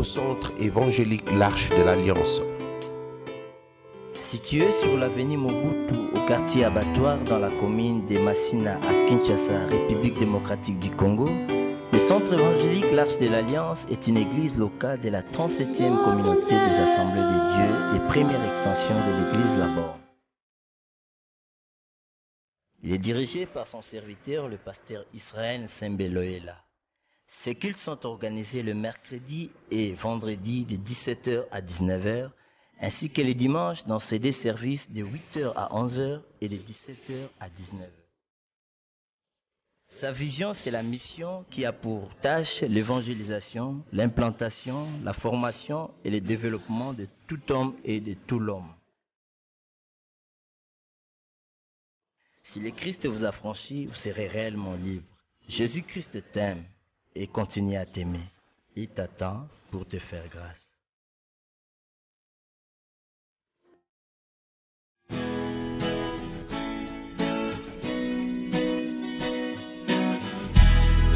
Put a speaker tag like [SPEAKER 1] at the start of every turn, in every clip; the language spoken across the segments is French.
[SPEAKER 1] centre évangélique l'Arche de l'Alliance.
[SPEAKER 2] Situé sur l'avenue Mobutu, au quartier Abattoir, dans la commune de Masina à Kinshasa, République démocratique du Congo, le centre évangélique l'Arche de l'Alliance est une église locale de la 37e communauté des Assemblées de Dieu et première extension de l'église Labor. Il est dirigé par son serviteur, le pasteur Israël Sembeloela. Ces cultes sont organisés le mercredi et vendredi de 17h à 19h, ainsi que les dimanches dans ces deux services de 8h à 11h et de 17h à 19h. Sa vision, c'est la mission qui a pour tâche l'évangélisation, l'implantation, la formation et le développement de tout homme et de tout l'homme. Si le Christ vous a franchi, vous serez réellement libre. Jésus-Christ t'aime et continue à t'aimer. Il t'attend pour te faire grâce.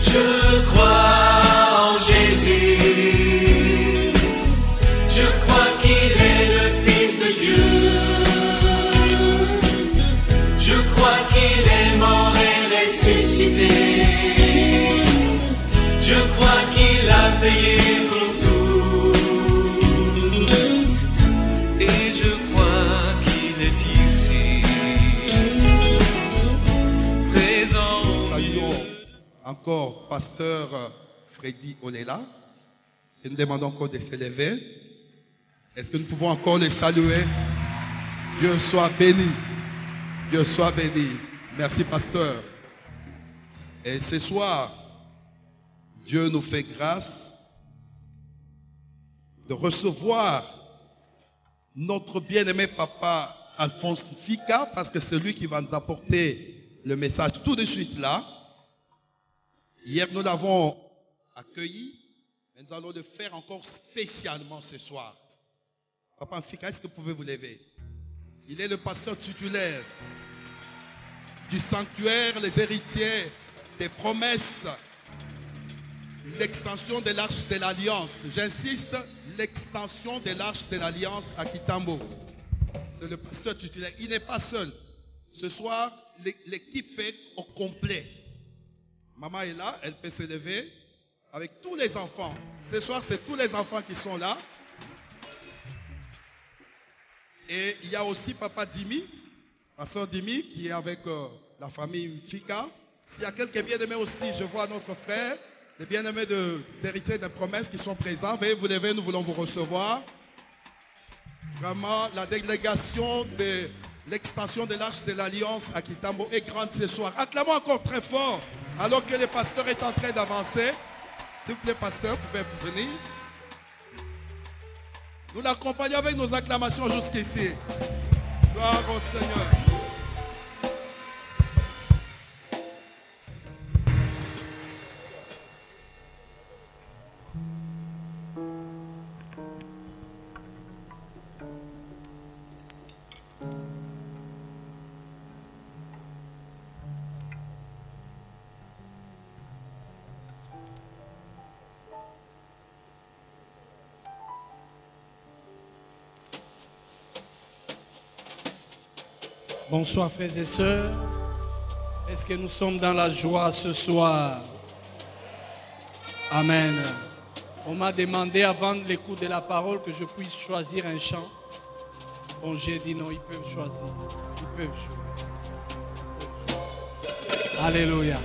[SPEAKER 3] Je crois en Jésus, je crois qu'il est le Fils de Dieu, je crois qu'il est mort et ressuscité, je crois qu'il a payé pour tout, et je crois qu'il est ici, présent.
[SPEAKER 4] Saluons encore pasteur Freddy Olela et nous demandons encore de s'élever. Est-ce que nous pouvons encore le saluer? Dieu soit béni. Dieu soit béni. Merci pasteur. Et ce soir, Dieu nous fait grâce de recevoir notre bien-aimé papa Alphonse Fika, parce que c'est lui qui va nous apporter le message tout de suite là. Hier, nous l'avons accueilli, mais nous allons le faire encore spécialement ce soir. Papa Fika, est-ce que vous pouvez vous lever? Il est le pasteur titulaire du sanctuaire, les héritiers des promesses, l'extension de l'Arche de l'Alliance. J'insiste, l'extension de l'Arche de l'Alliance à Kitambo. C'est le pasteur titulaire. Il n'est pas seul. Ce soir, l'équipe est au complet. Maman est là, elle peut se lever avec tous les enfants. Ce soir, c'est tous les enfants qui sont là. Et il y a aussi Papa Dimi, Pasteur Dimi, qui est avec la famille Fika. S'il y a quelques bien-aimés aussi, je vois notre frère, les bien-aimés des héritiers des promesses qui sont présents. Veuillez vous lever, nous voulons vous recevoir. Vraiment, la délégation de l'extension de l'Arche de l'Alliance à Kitambo est grande ce soir. Acclamons encore très fort, alors que le pasteur est en train d'avancer. S'il vous plaît, pasteur, vous pouvez venir. Nous l'accompagnons avec nos acclamations jusqu'ici. Gloire au Seigneur.
[SPEAKER 5] Bonsoir frères et sœurs. Est-ce que nous sommes dans la joie ce soir? Amen. On m'a demandé avant l'écoute de la parole que je puisse choisir un chant. Bon, j'ai dit non, ils peuvent choisir. Ils peuvent jouer. Alléluia.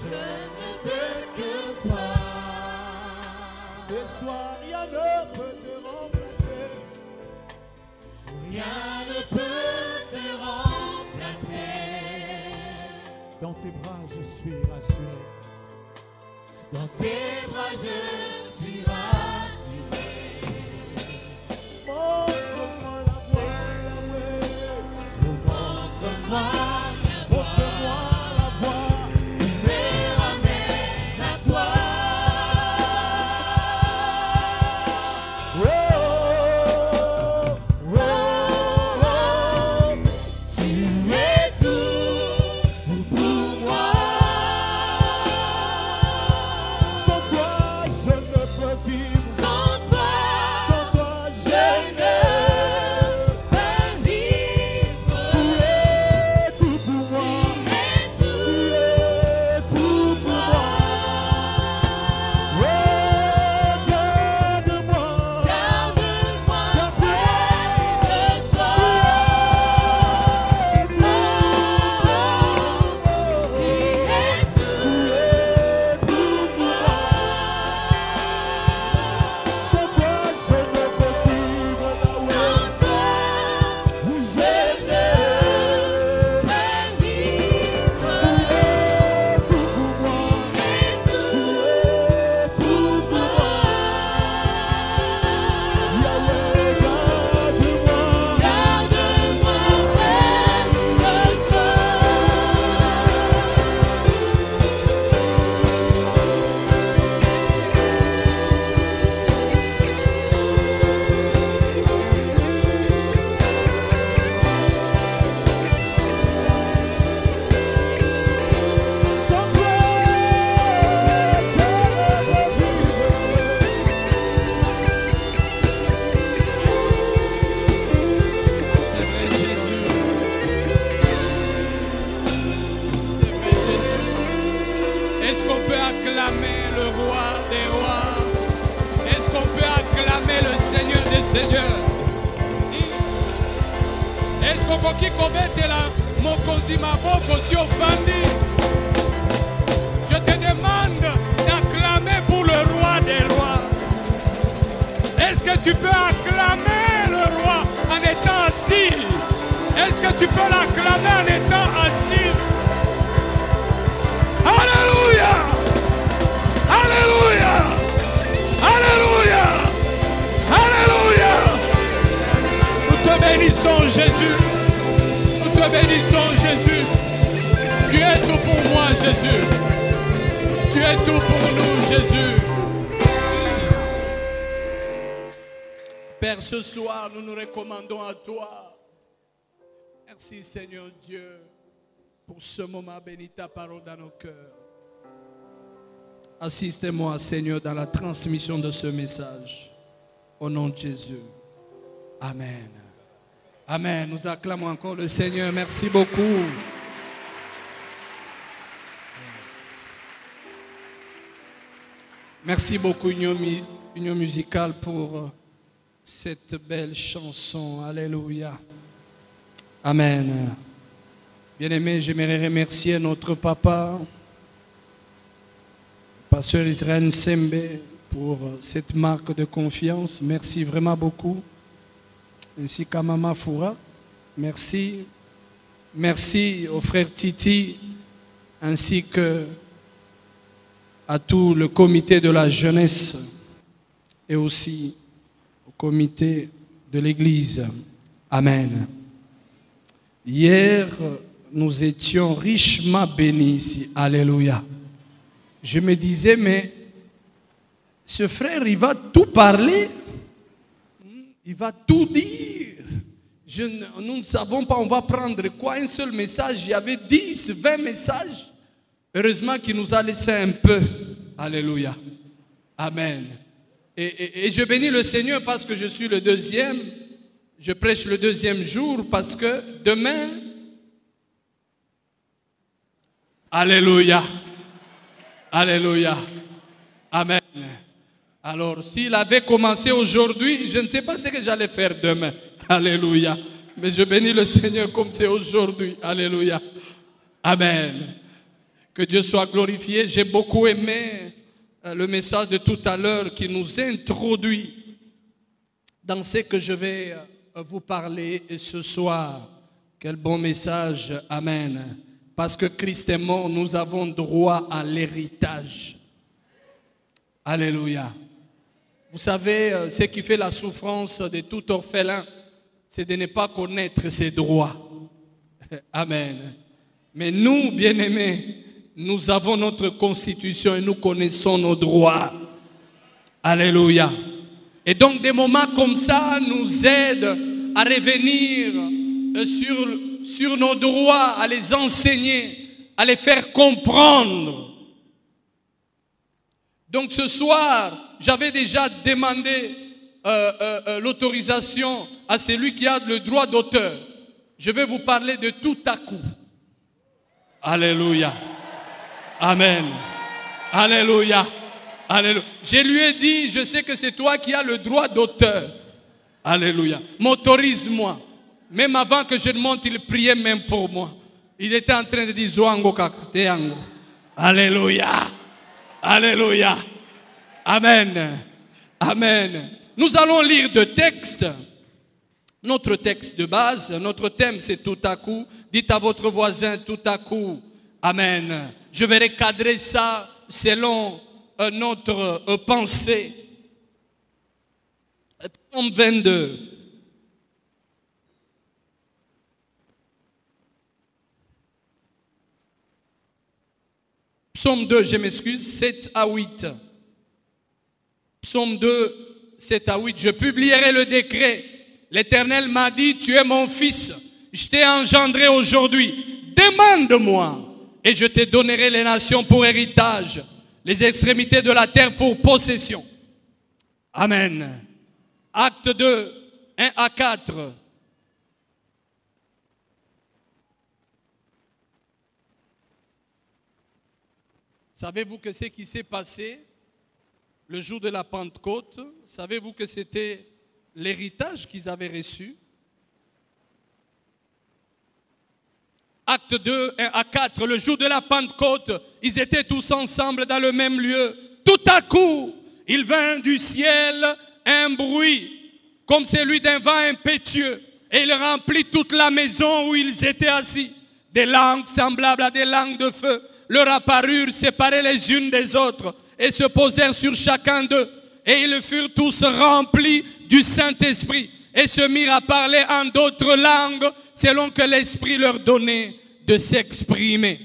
[SPEAKER 3] Je ne veux que toi.
[SPEAKER 6] Ce soir, rien ne peut te remplacer.
[SPEAKER 3] Rien ne peut te remplacer.
[SPEAKER 6] Dans tes bras, je suis rassuré.
[SPEAKER 3] Dans tes bras, je suis rassuré.
[SPEAKER 6] Montre-moi la voie.
[SPEAKER 3] Montre-moi la voie.
[SPEAKER 6] Montre-moi la voie.
[SPEAKER 3] Qui me ramène à toi.
[SPEAKER 6] Oh, oh, oh.
[SPEAKER 3] Tu es tout pour moi.
[SPEAKER 5] Seigneur. Est-ce qu'on peut commettre la mokozi maboko si ofandi? Je te demande d'acclamer pour le roi des rois. Est-ce que tu peux acclamer le roi en étant assis? Est-ce que tu peux l'acclamer en étant assis? Alléluia! Alléluia! Alléluia! Alléluia! Nous te bénissons, Jésus. Nous te bénissons, Jésus. Tu es tout pour moi, Jésus. Tu es tout pour nous, Jésus. Père, ce soir, nous nous recommandons à toi. Merci, Seigneur Dieu, pour ce moment béni, ta parole dans nos cœurs. Assistez-moi, Seigneur, dans la transmission de ce message. Au nom de Jésus. Amen. Amen. Nous acclamons encore le Seigneur. Merci beaucoup. Merci beaucoup, Union Musicale, pour cette belle chanson. Alléluia. Amen. Bien-aimé, j'aimerais remercier notre papa, Pasteur Israël Nsembe, pour cette marque de confiance. Merci vraiment beaucoup. Ainsi qu'à Maman Foura. Merci. Merci au frère Titi, ainsi que à tout le comité de la jeunesse et aussi au comité de l'église. Amen. Hier, nous étions richement bénis ici. Alléluia. Je me disais, mais ce frère, il va tout parler. Il va tout dire. Nous ne savons pas, on va prendre quoi? Un seul message. Il y avait 10, 20 messages. Heureusement qu'il nous a laissé un peu. Alléluia. Amen. Et je bénis le Seigneur parce que je suis le deuxième. Je prêche le deuxième jour parce que demain... Alléluia. Alléluia. Amen. Alors, s'il avait commencé aujourd'hui, je ne sais pas ce que j'allais faire demain. Alléluia. Mais je bénis le Seigneur comme c'est aujourd'hui. Alléluia. Amen. Que Dieu soit glorifié. J'ai beaucoup aimé le message de tout à l'heure qui nous introduit dans ce que je vais vous parler ce soir. Quel bon message. Amen. Parce que Christ est mort, nous avons droit à l'héritage. Alléluia. Vous savez, ce qui fait la souffrance de tout orphelin, c'est de ne pas connaître ses droits. Amen. Mais nous, bien-aimés, nous avons notre constitution et nous connaissons nos droits. Alléluia. Et donc des moments comme ça nous aident à revenir sur nos droits, à les enseigner, à les faire comprendre. Donc ce soir, j'avais déjà demandé l'autorisation à celui qui a le droit d'auteur. Je vais vous parler de tout à coup. Alléluia. Amen. Alléluia. Alléluia. Je lui ai dit, je sais que c'est toi qui as le droit d'auteur. Alléluia. M'autorise-moi. Même avant que je ne monte, il priait même pour moi. Il était en train de dire Zoango Kakateango. Alléluia. Alléluia. Amen. Amen. Nous allons lire deux textes. Notre texte de base, notre thème c'est tout à coup. Dites à votre voisin tout à coup. Amen. Je vais recadrer ça selon notre pensée. Psaume 22. Psaume 2, je m'excuse, 7 à 8. Psaume 2, 7 à 8. Je publierai le décret. L'Éternel m'a dit, tu es mon fils. Je t'ai engendré aujourd'hui. Demande-moi et je te donnerai les nations pour héritage, les extrémités de la terre pour possession. Amen. Acte 2, 1 à 4. Savez-vous que ce qui s'est passé le jour de la Pentecôte, savez-vous que c'était l'héritage qu'ils avaient reçu. Acte 2, 1 à 4, le jour de la Pentecôte, ils étaient tous ensemble dans le même lieu. Tout à coup, il vint du ciel un bruit, comme celui d'un vent impétueux, et il remplit toute la maison où ils étaient assis. Des langues semblables à des langues de feu leur apparurent séparées les unes des autres, et se posèrent sur chacun d'eux. Et ils furent tous remplis du Saint-Esprit, et se mirent à parler en d'autres langues, selon que l'Esprit leur donnait de s'exprimer.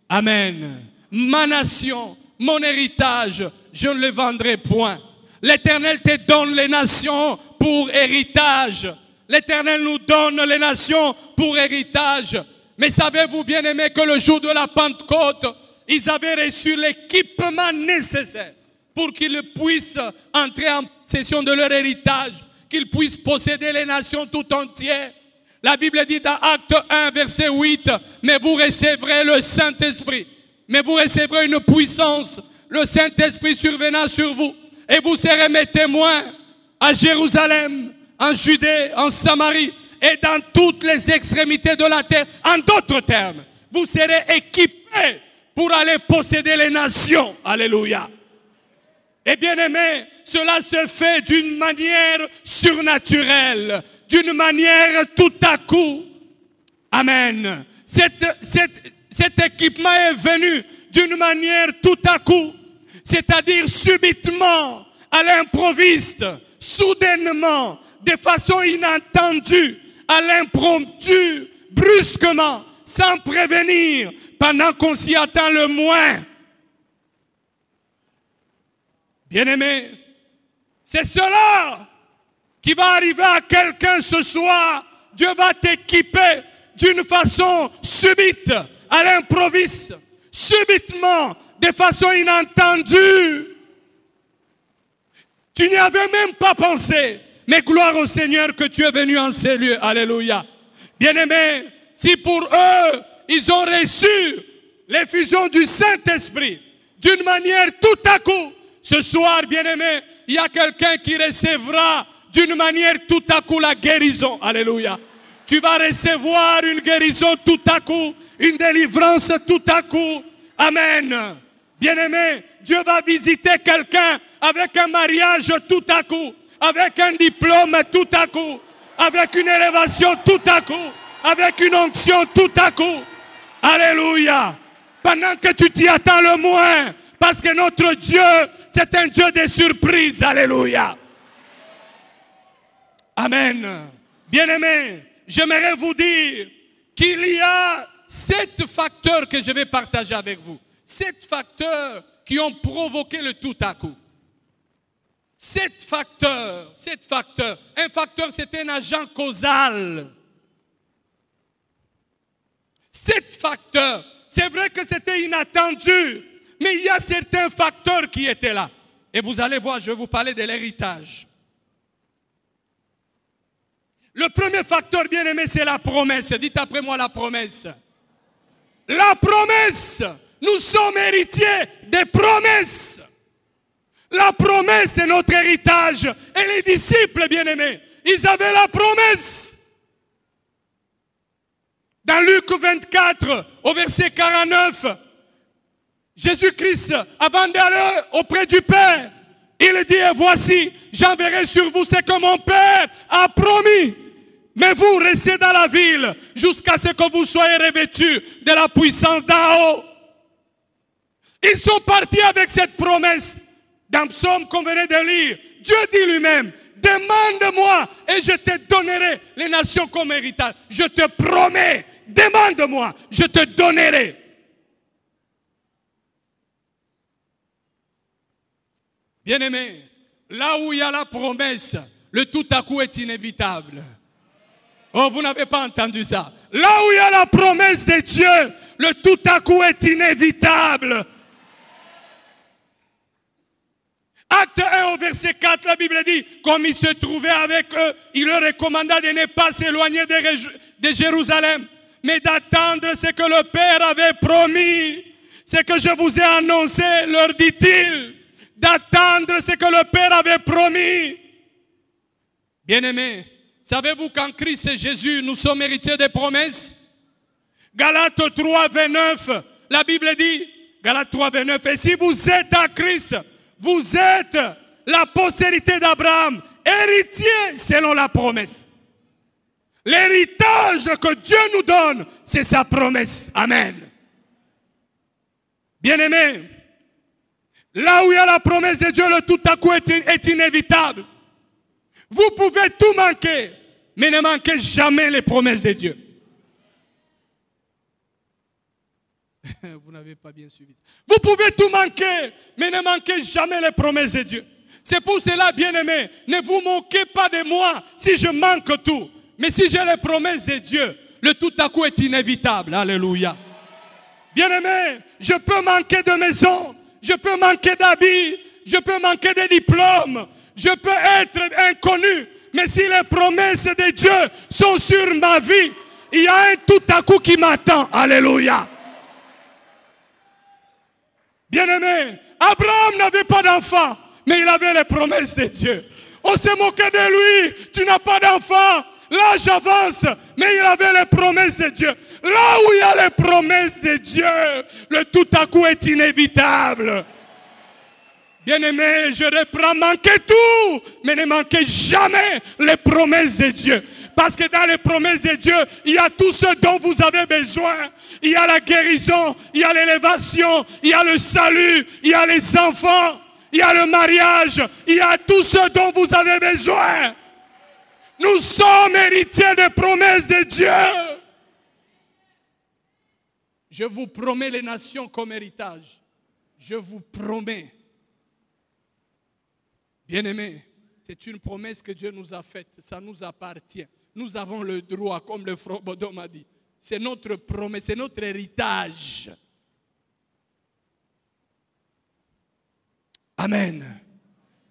[SPEAKER 5] Amen. Ma nation, mon héritage, je ne le vendrai point. L'Éternel te donne les nations pour héritage. L'Éternel nous donne les nations pour héritage. Mais savez-vous, bien-aimés, que le jour de la Pentecôte, ils avaient reçu l'équipement nécessaire pour qu'ils puissent entrer en possession de leur héritage, qu'ils puissent posséder les nations tout entières. La Bible dit dans Acte 1, verset 8, « Mais vous recevrez le Saint-Esprit, mais vous recevrez une puissance, le Saint-Esprit survenant sur vous, et vous serez mes témoins à Jérusalem, en Judée, en Samarie, et dans toutes les extrémités de la terre. » En d'autres termes, vous serez équipés pour aller posséder les nations. Alléluia. Et bien aimé, cela se fait d'une manière surnaturelle, d'une manière tout à coup. Amen. Cet équipement est venu d'une manière tout à coup, c'est-à-dire subitement, à l'improviste, soudainement, de façon inattendue, à l'impromptu, brusquement, sans prévenir, pendant qu'on s'y attend le moins. Bien-aimé, c'est cela qui va arriver à quelqu'un ce soir. Dieu va t'équiper d'une façon subite, à l'improviste, subitement, de façon inattendue. Tu n'y avais même pas pensé, mais gloire au Seigneur que tu es venu en ces lieux. Alléluia. Bien-aimés, si pour eux, ils ont reçu l'effusion du Saint-Esprit d'une manière tout à coup, ce soir, bien-aimé, il y a quelqu'un qui recevra d'une manière tout à coup la guérison. Alléluia. Tu vas recevoir une guérison tout à coup, une délivrance tout à coup. Amen. Bien-aimé, Dieu va visiter quelqu'un avec un mariage tout à coup, avec un diplôme tout à coup, avec une élévation tout à coup, avec une onction tout à coup. Alléluia. Pendant que tu t'y attends le moins, parce que notre Dieu, c'est un Dieu de surprises. Alléluia. Amen. Bien-aimés, j'aimerais vous dire qu'il y a 7 facteurs que je vais partager avec vous. 7 facteurs qui ont provoqué le tout à coup. 7 facteurs. Un facteur, c'est un agent causal. 7 facteurs. C'est vrai que c'était inattendu, mais il y a certains facteurs qui étaient là. Et vous allez voir, je vais vous parler de l'héritage. Le premier facteur, bien-aimé, c'est la promesse. Dites après moi la promesse. La promesse. Nous sommes héritiers des promesses. La promesse est notre héritage. Et les disciples, bien-aimés, ils avaient la promesse. Dans Luc 24, au verset 49, Jésus-Christ, avant d'aller auprès du Père, il dit, voici, j'enverrai sur vous ce que mon Père a promis. Mais vous restez dans la ville jusqu'à ce que vous soyez revêtus de la puissance d'en haut. Ils sont partis avec cette promesse. Dans Psaume qu'on venait de lire, Dieu dit lui-même, demande-moi et je te donnerai les nations comme héritage. Je te promets, demande-moi, je te donnerai. Bien-aimé, là où il y a la promesse, le tout à coup est inévitable. Oh, vous n'avez pas entendu ça. Là où il y a la promesse de Dieu, le tout à coup est inévitable. Acte 1 au verset 4, la Bible dit, comme il se trouvait avec eux, il leur recommanda de ne pas s'éloigner de Jérusalem, mais d'attendre ce que le Père avait promis. Ce que je vous ai annoncé, leur dit-il, d'attendre ce que le Père avait promis. Bien-aimés, savez-vous qu'en Christ Jésus, nous sommes héritiers des promesses? Galates 3, 29, la Bible dit, Galates 3, 29, et si vous êtes à Christ, vous êtes la postérité d'Abraham, héritier selon la promesse. L'héritage que Dieu nous donne, c'est sa promesse. Amen. Bien-aimés, là où il y a la promesse de Dieu, le tout à coup est inévitable. Vous pouvez tout manquer, mais ne manquez jamais les promesses de Dieu. Vous n'avez pas bien suivi. Vous pouvez tout manquer, mais ne manquez jamais les promesses de Dieu. C'est pour cela, bien-aimés, ne vous moquez pas de moi si je manque tout. Mais si j'ai les promesses de Dieu, le tout à coup est inévitable. Alléluia. Bien-aimés, je peux manquer de maison, je peux manquer d'habits, je peux manquer de diplômes, je peux être inconnu. Mais si les promesses de Dieu sont sur ma vie, il y a un tout à coup qui m'attend. Alléluia. Bien-aimé, Abraham n'avait pas d'enfant, mais il avait les promesses de Dieu. On s'est moqué de lui, tu n'as pas d'enfant, l'âge avance, mais il avait les promesses de Dieu. Là où il y a les promesses de Dieu, le tout à coup est inévitable. Bien-aimé, je reprends, manquez tout, mais ne manquez jamais les promesses de Dieu. Parce que dans les promesses de Dieu, il y a tout ce dont vous avez besoin. Il y a la guérison, il y a l'élévation, il y a le salut, il y a les enfants, il y a le mariage, il y a tout ce dont vous avez besoin. Nous sommes héritiers des promesses de Dieu. Je vous promets les nations comme héritage. Je vous promets. Bien-aimés, c'est une promesse que Dieu nous a faite. Ça nous appartient. Nous avons le droit, comme le frère Bodom a dit. C'est notre promesse, c'est notre héritage. Amen.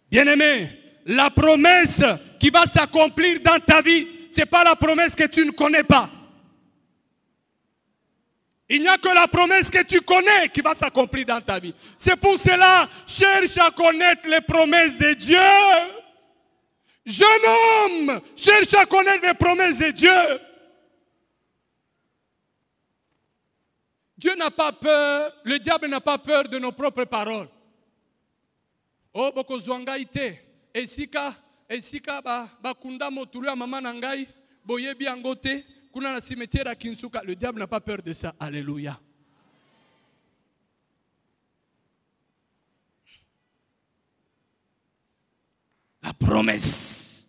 [SPEAKER 5] Bien-aimé, la promesse qui va s'accomplir dans ta vie, ce n'est pas la promesse que tu ne connais pas. Il n'y a que la promesse que tu connais qui va s'accomplir dans ta vie. C'est pour cela, cherche à connaître les promesses de Dieu. Jeune homme, cherche à connaître les promesses de Dieu. Dieu n'a pas peur, le diable n'a pas peur de nos propres paroles. Oh, boko zwanga ite, esika bakunda motulu ya mama nangai, boyebi angote, kuna na cimetière à Kinsuka. Le diable n'a pas peur de ça. Alléluia. La promesse.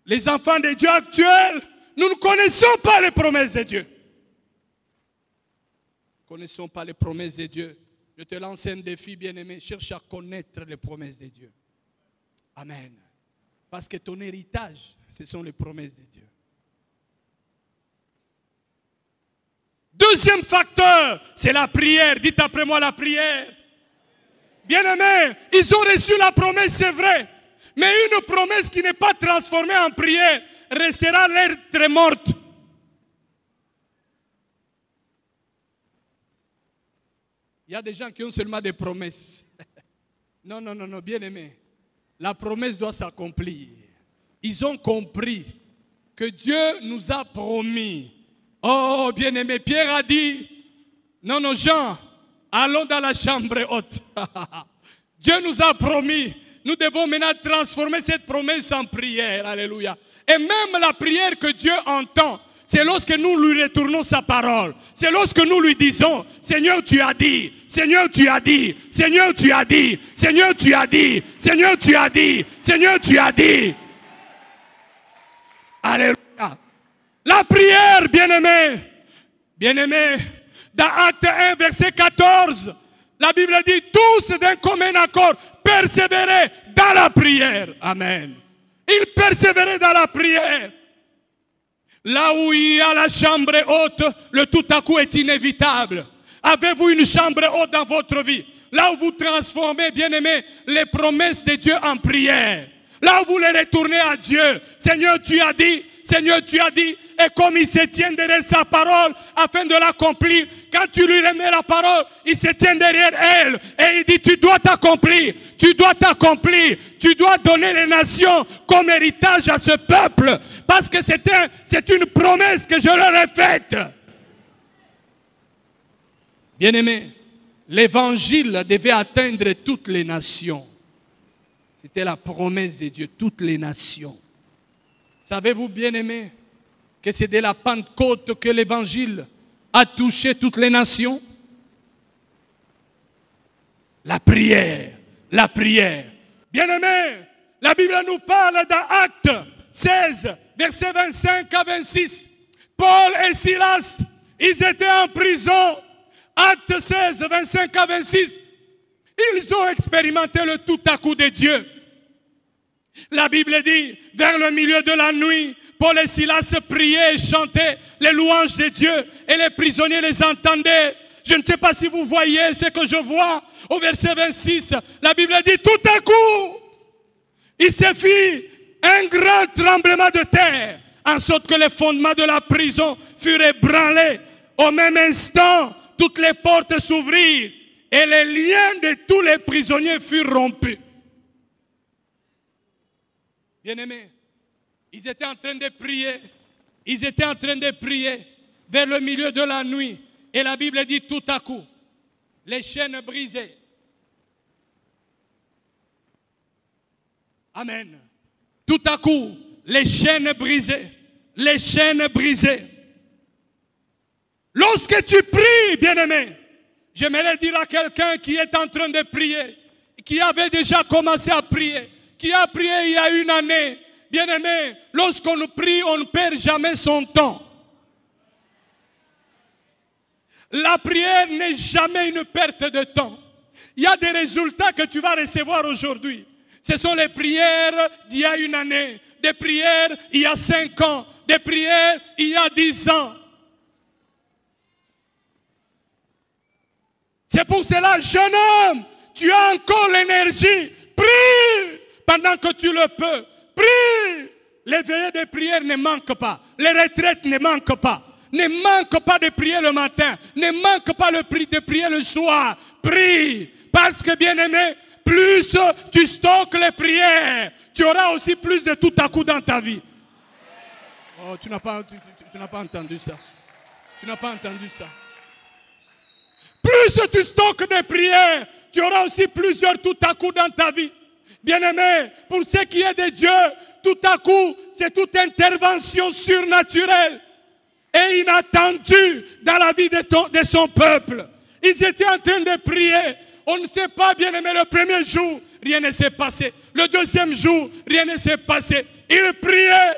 [SPEAKER 5] Les enfants de Dieu actuels, nous ne connaissons pas les promesses de Dieu. Nous ne connaissons pas les promesses de Dieu. Je te lance un défi, bien-aimé. Cherche à connaître les promesses de Dieu. Amen. Parce que ton héritage, ce sont les promesses de Dieu. Deuxième facteur, c'est la prière. Dites après moi la prière. Bien-aimés, ils ont reçu la promesse, c'est vrai. Mais une promesse qui n'est pas transformée en prière restera lettre morte. Il y a des gens qui ont seulement des promesses. Non, bien-aimés. La promesse doit s'accomplir. Ils ont compris que Dieu nous a promis. Oh, bien-aimé, Pierre a dit, non, Jean, allons dans la chambre haute. Dieu nous a promis. Nous devons maintenant transformer cette promesse en prière. Alléluia. Et même la prière que Dieu entend, c'est lorsque nous lui retournons sa parole. C'est lorsque nous lui disons, Seigneur, tu as dit, Seigneur, tu as dit, Seigneur, tu as dit, Seigneur, tu as dit, Seigneur, tu as dit, Seigneur, tu as dit. Alléluia. La prière, bien-aimés, dans Acte 1, verset 14, la Bible dit, tous d'un commun accord, persévérer dans la prière. Amen. Ils persévéraient dans la prière. Là où il y a la chambre haute, le tout à coup est inévitable. Avez-vous une chambre haute dans votre vie? Là où vous transformez, bien-aimés, les promesses de Dieu en prière. Là où vous les retournez à Dieu. Seigneur, tu as dit. Seigneur, tu as dit. Et comme il se tient derrière sa parole afin de l'accomplir, quand tu lui remets la parole, il se tient derrière elle. Et il dit, tu dois t'accomplir, tu dois t'accomplir, tu dois donner les nations comme héritage à ce peuple. Parce que c'est une promesse que je leur ai faite. Bien-aimés, l'évangile devait atteindre toutes les nations. C'était la promesse de Dieu, toutes les nations. Savez-vous, bien-aimés, que c'est de la Pentecôte que l'évangile a touché toutes les nations? La prière, la prière. Bien-aimés, la Bible nous parle dans Actes 16, versets 25 à 26. Paul et Silas, ils étaient en prison. Actes 16, 25 à 26. Ils ont expérimenté le tout à coup de Dieu. La Bible dit, vers le milieu de la nuit, Paul et Silas priaient et chantaient les louanges de Dieu et les prisonniers les entendaient. Je ne sais pas si vous voyez ce que je vois au verset 26. La Bible dit, tout à coup, il se fit un grand tremblement de terre, en sorte que les fondements de la prison furent ébranlés. Au même instant, toutes les portes s'ouvrirent et les liens de tous les prisonniers furent rompus. Bien-aimés, ils étaient en train de prier. Ils étaient en train de prier vers le milieu de la nuit. Et la Bible dit tout à coup, les chaînes brisées. Amen. Tout à coup, les chaînes brisées. Les chaînes brisées. Lorsque tu pries, bien-aimé, j'aimerais dire à quelqu'un qui est en train de prier, qui avait déjà commencé à prier, qui a prié il y a une année, bien-aimé, lorsqu'on prie, on ne perd jamais son temps. La prière n'est jamais une perte de temps. Il y a des résultats que tu vas recevoir aujourd'hui. Ce sont les prières d'il y a une année, des prières il y a 5 ans, des prières il y a 10 ans. C'est pour cela, jeune homme, tu as encore l'énergie. Prie pendant que tu le peux. Prie. Les veillées de prière ne manquent pas. Les retraites ne manquent pas. Ne manque pas de prier le matin. Ne manque pas de prier le soir. Prie. Parce que, bien-aimé, plus tu stockes les prières, tu auras aussi plus de tout à coup dans ta vie. Oh, tu n'as pas entendu ça. Tu n'as pas entendu ça. Plus tu stockes des prières, tu auras aussi plusieurs tout à coup dans ta vie. Bien-aimé, pour ce qui est de Dieu, tout à coup, c'est toute intervention surnaturelle et inattendue dans la vie de son peuple. Ils étaient en train de prier. On ne sait pas, bien-aimé, le premier jour, rien ne s'est passé. Le deuxième jour, rien ne s'est passé. Ils priaient,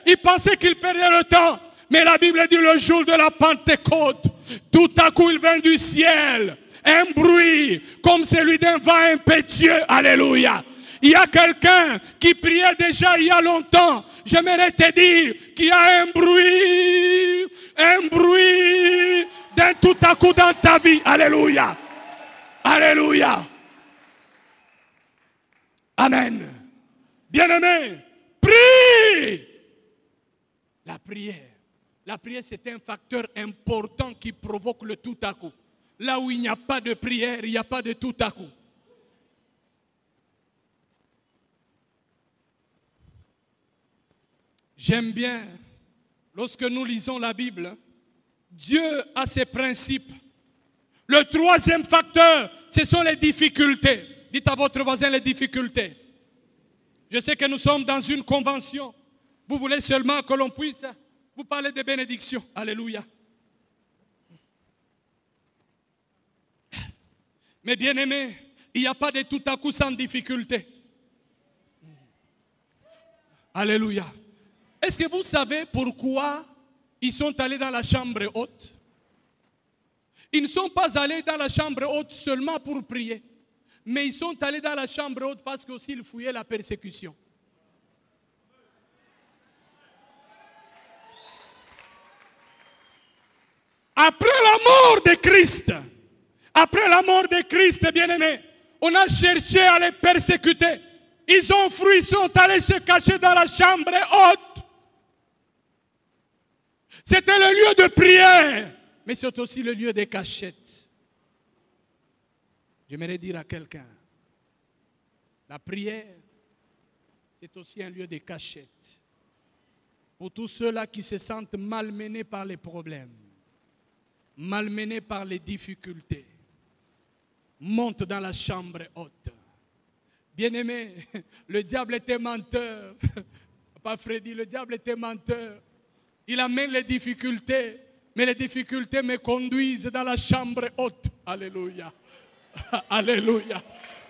[SPEAKER 5] ils pensaient qu'ils perdaient le temps. Mais la Bible dit le jour de la Pentecôte, tout à coup il vint du ciel un bruit comme celui d'un vent impétueux. Alléluia. Il y a quelqu'un qui priait déjà il y a longtemps. J'aimerais te dire qu'il y a un bruit d'un tout à coup dans ta vie. Alléluia. Alléluia. Amen. Bien-aimé, prie. La prière, c'est un facteur important qui provoque le tout à coup. Là où il n'y a pas de prière, il n'y a pas de tout à coup. J'aime bien, lorsque nous lisons la Bible, Dieu a ses principes. Le troisième facteur, ce sont les difficultés. Dites à votre voisin les difficultés. Je sais que nous sommes dans une convention. Vous voulez seulement que l'on puisse vous parler de bénédiction. Alléluia. Mais bien aimé, il n'y a pas de tout à coup sans difficulté. Alléluia. Est-ce que vous savez pourquoi ils sont allés dans la chambre haute? Ils ne sont pas allés dans la chambre haute seulement pour prier. Mais ils sont allés dans la chambre haute parce qu'ils fouillaient la persécution. Après la mort de Christ, bien-aimés, on a cherché à les persécuter. Ils ont fui, ils sont allés se cacher dans la chambre haute. C'était le lieu de prière, mais c'est aussi le lieu des cachettes. J'aimerais dire à quelqu'un, la prière, c'est aussi un lieu de cachette. Pour tous ceux-là qui se sentent malmenés par les problèmes, malmenés par les difficultés, monte dans la chambre haute. Bien-aimé, le diable était menteur. Papa Freddy, le diable était menteur. Il amène les difficultés, mais les difficultés me conduisent dans la chambre haute. Alléluia. Alléluia.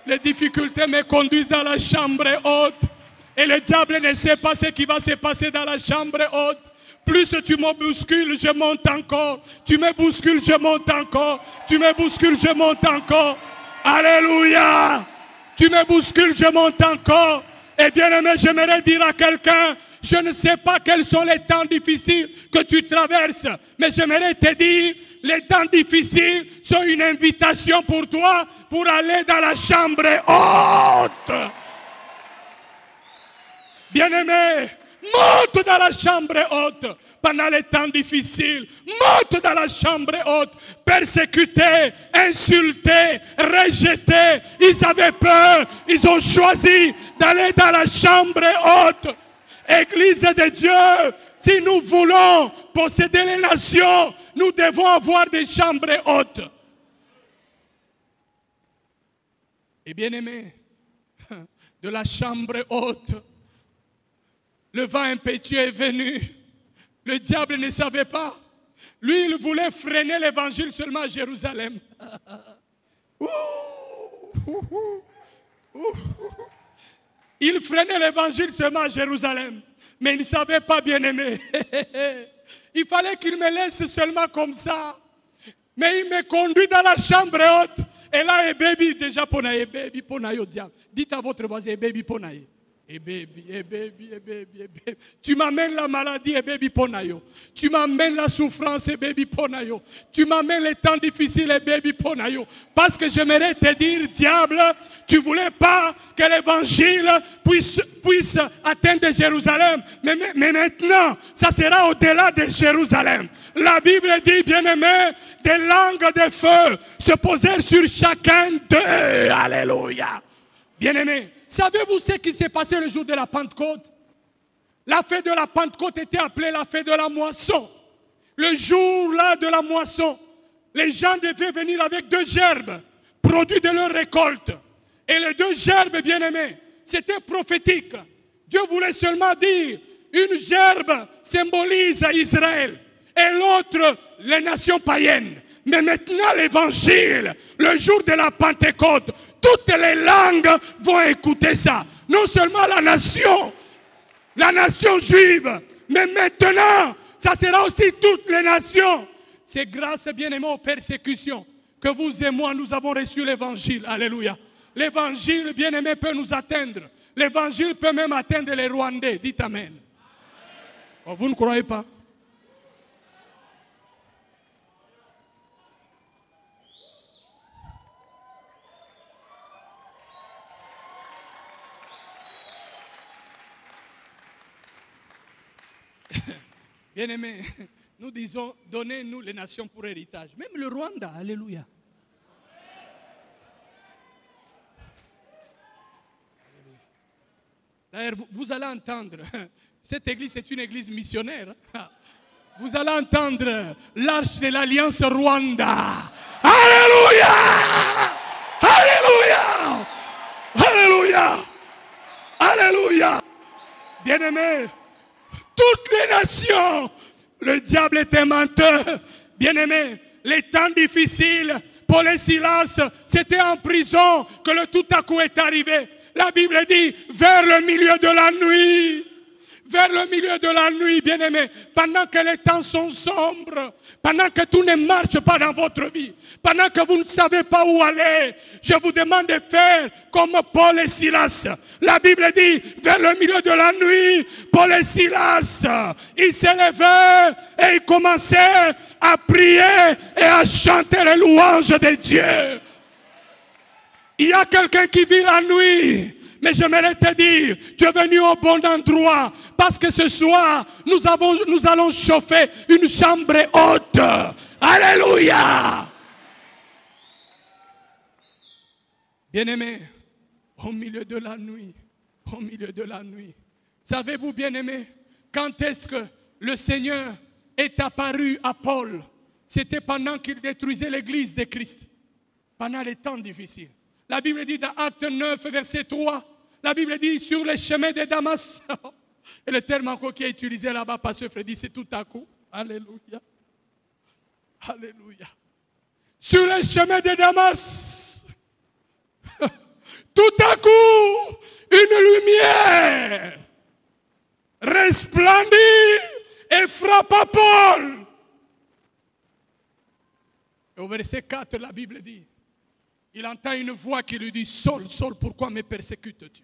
[SPEAKER 5] Les difficultés me conduisent dans la chambre haute. Et le diable ne sait pas ce qui va se passer dans la chambre haute. Plus tu me bouscules, je monte encore. Tu me bouscules, je monte encore. Tu me bouscules, je monte encore. Alléluia. Tu me bouscules, je monte encore. Et bien aimé, j'aimerais dire à quelqu'un, je ne sais pas quels sont les temps difficiles que tu traverses, mais j'aimerais te dire, les temps difficiles sont une invitation pour toi pour aller dans la chambre haute. Bien-aimé, monte dans la chambre haute pendant les temps difficiles. Monte dans la chambre haute, persécutés, insultés, rejetés. Ils avaient peur, ils ont choisi d'aller dans la chambre haute. Église de Dieu, si nous voulons posséder les nations, nous devons avoir des chambres hautes. Et bien-aimé, de la chambre haute, le vent impétueux est venu. Le diable ne savait pas. Lui, il voulait freiner l'évangile seulement à Jérusalem. Il freinait l'évangile seulement à Jérusalem. Mais il ne savait pas, bien-aimé. Il fallait qu'il me laisse seulement comme ça. Mais il me conduit dans la chambre haute. Et là, et baby, déjà ponaye, baby, ponaye au diable. Dites à votre voisin, baby, ponaye. Et baby. Tu m'amènes la maladie, et baby ponayo. Tu m'amènes la souffrance, et baby ponayo. Tu m'amènes les temps difficiles, et baby ponayo. Parce que j'aimerais te dire, diable, tu voulais pas que l'évangile puisse atteindre Jérusalem. Mais maintenant, ça sera au-delà de Jérusalem. La Bible dit, bien-aimé, des langues de feu se posèrent sur chacun d'eux. Alléluia. Bien-aimé. Savez-vous ce qui s'est passé le jour de la Pentecôte? La fête de la Pentecôte était appelée la fête de la moisson. Le jour-là de la moisson, les gens devaient venir avec 2 gerbes, produits de leur récolte. Et les 2 gerbes, bien-aimés, c'était prophétique. Dieu voulait seulement dire, une gerbe symbolise Israël et l'autre les nations païennes. Mais maintenant l'évangile, le jour de la Pentecôte, toutes les langues vont écouter ça. Non seulement la nation juive, mais maintenant, ça sera aussi toutes les nations. C'est grâce, bien-aimés, aux persécutions que vous et moi, nous avons reçu l'évangile. Alléluia. L'évangile, bien-aimé, peut nous atteindre. L'évangile peut même atteindre les Rwandais. Dites Amen. Oh, vous ne croyez pas? Bien-aimés, nous disons, donnez-nous les nations pour héritage. Même le Rwanda, alléluia. D'ailleurs, vous allez entendre, cette église est une église missionnaire. Vous allez entendre l'arche de l'alliance Rwanda. Alléluia! Alléluia! Alléluia! Alléluia! Bien-aimés, toutes les nations, le diable était menteur. Bien-aimé, les temps difficiles, Paul et Silas, c'était en prison que le tout à coup est arrivé. La Bible dit, vers le milieu de la nuit. Vers le milieu de la nuit, bien-aimés, pendant que les temps sont sombres, pendant que tout ne marche pas dans votre vie, pendant que vous ne savez pas où aller, je vous demande de faire comme Paul et Silas. La Bible dit, vers le milieu de la nuit, Paul et Silas, ils s'élevaient et ils commençaient à prier et à chanter les louanges de Dieu. Il y a quelqu'un qui vit la nuit.
[SPEAKER 7] Mais j'aimerais te dire, tu es venu au bon endroit. Parce que ce soir, nous allons chauffer une chambre haute. Alléluia. Bien-aimés, au milieu de la nuit, savez-vous, bien-aimés, quand est-ce que le Seigneur est apparu à Paul? C'était pendant qu'il détruisait l'église de Christ, pendant les temps difficiles. La Bible dit dans Acte 9, verset 3, la Bible dit sur les chemins de Damas. Et le terme encore qui est utilisé là-bas, Pasteur Freddy, c'est tout à coup. Alléluia. Alléluia. Sur les chemins de Damas, tout à coup, une lumière resplendit et frappa Paul. Et au verset 4, la Bible dit, il entend une voix qui lui dit, Saul, Saul, pourquoi me persécutes-tu?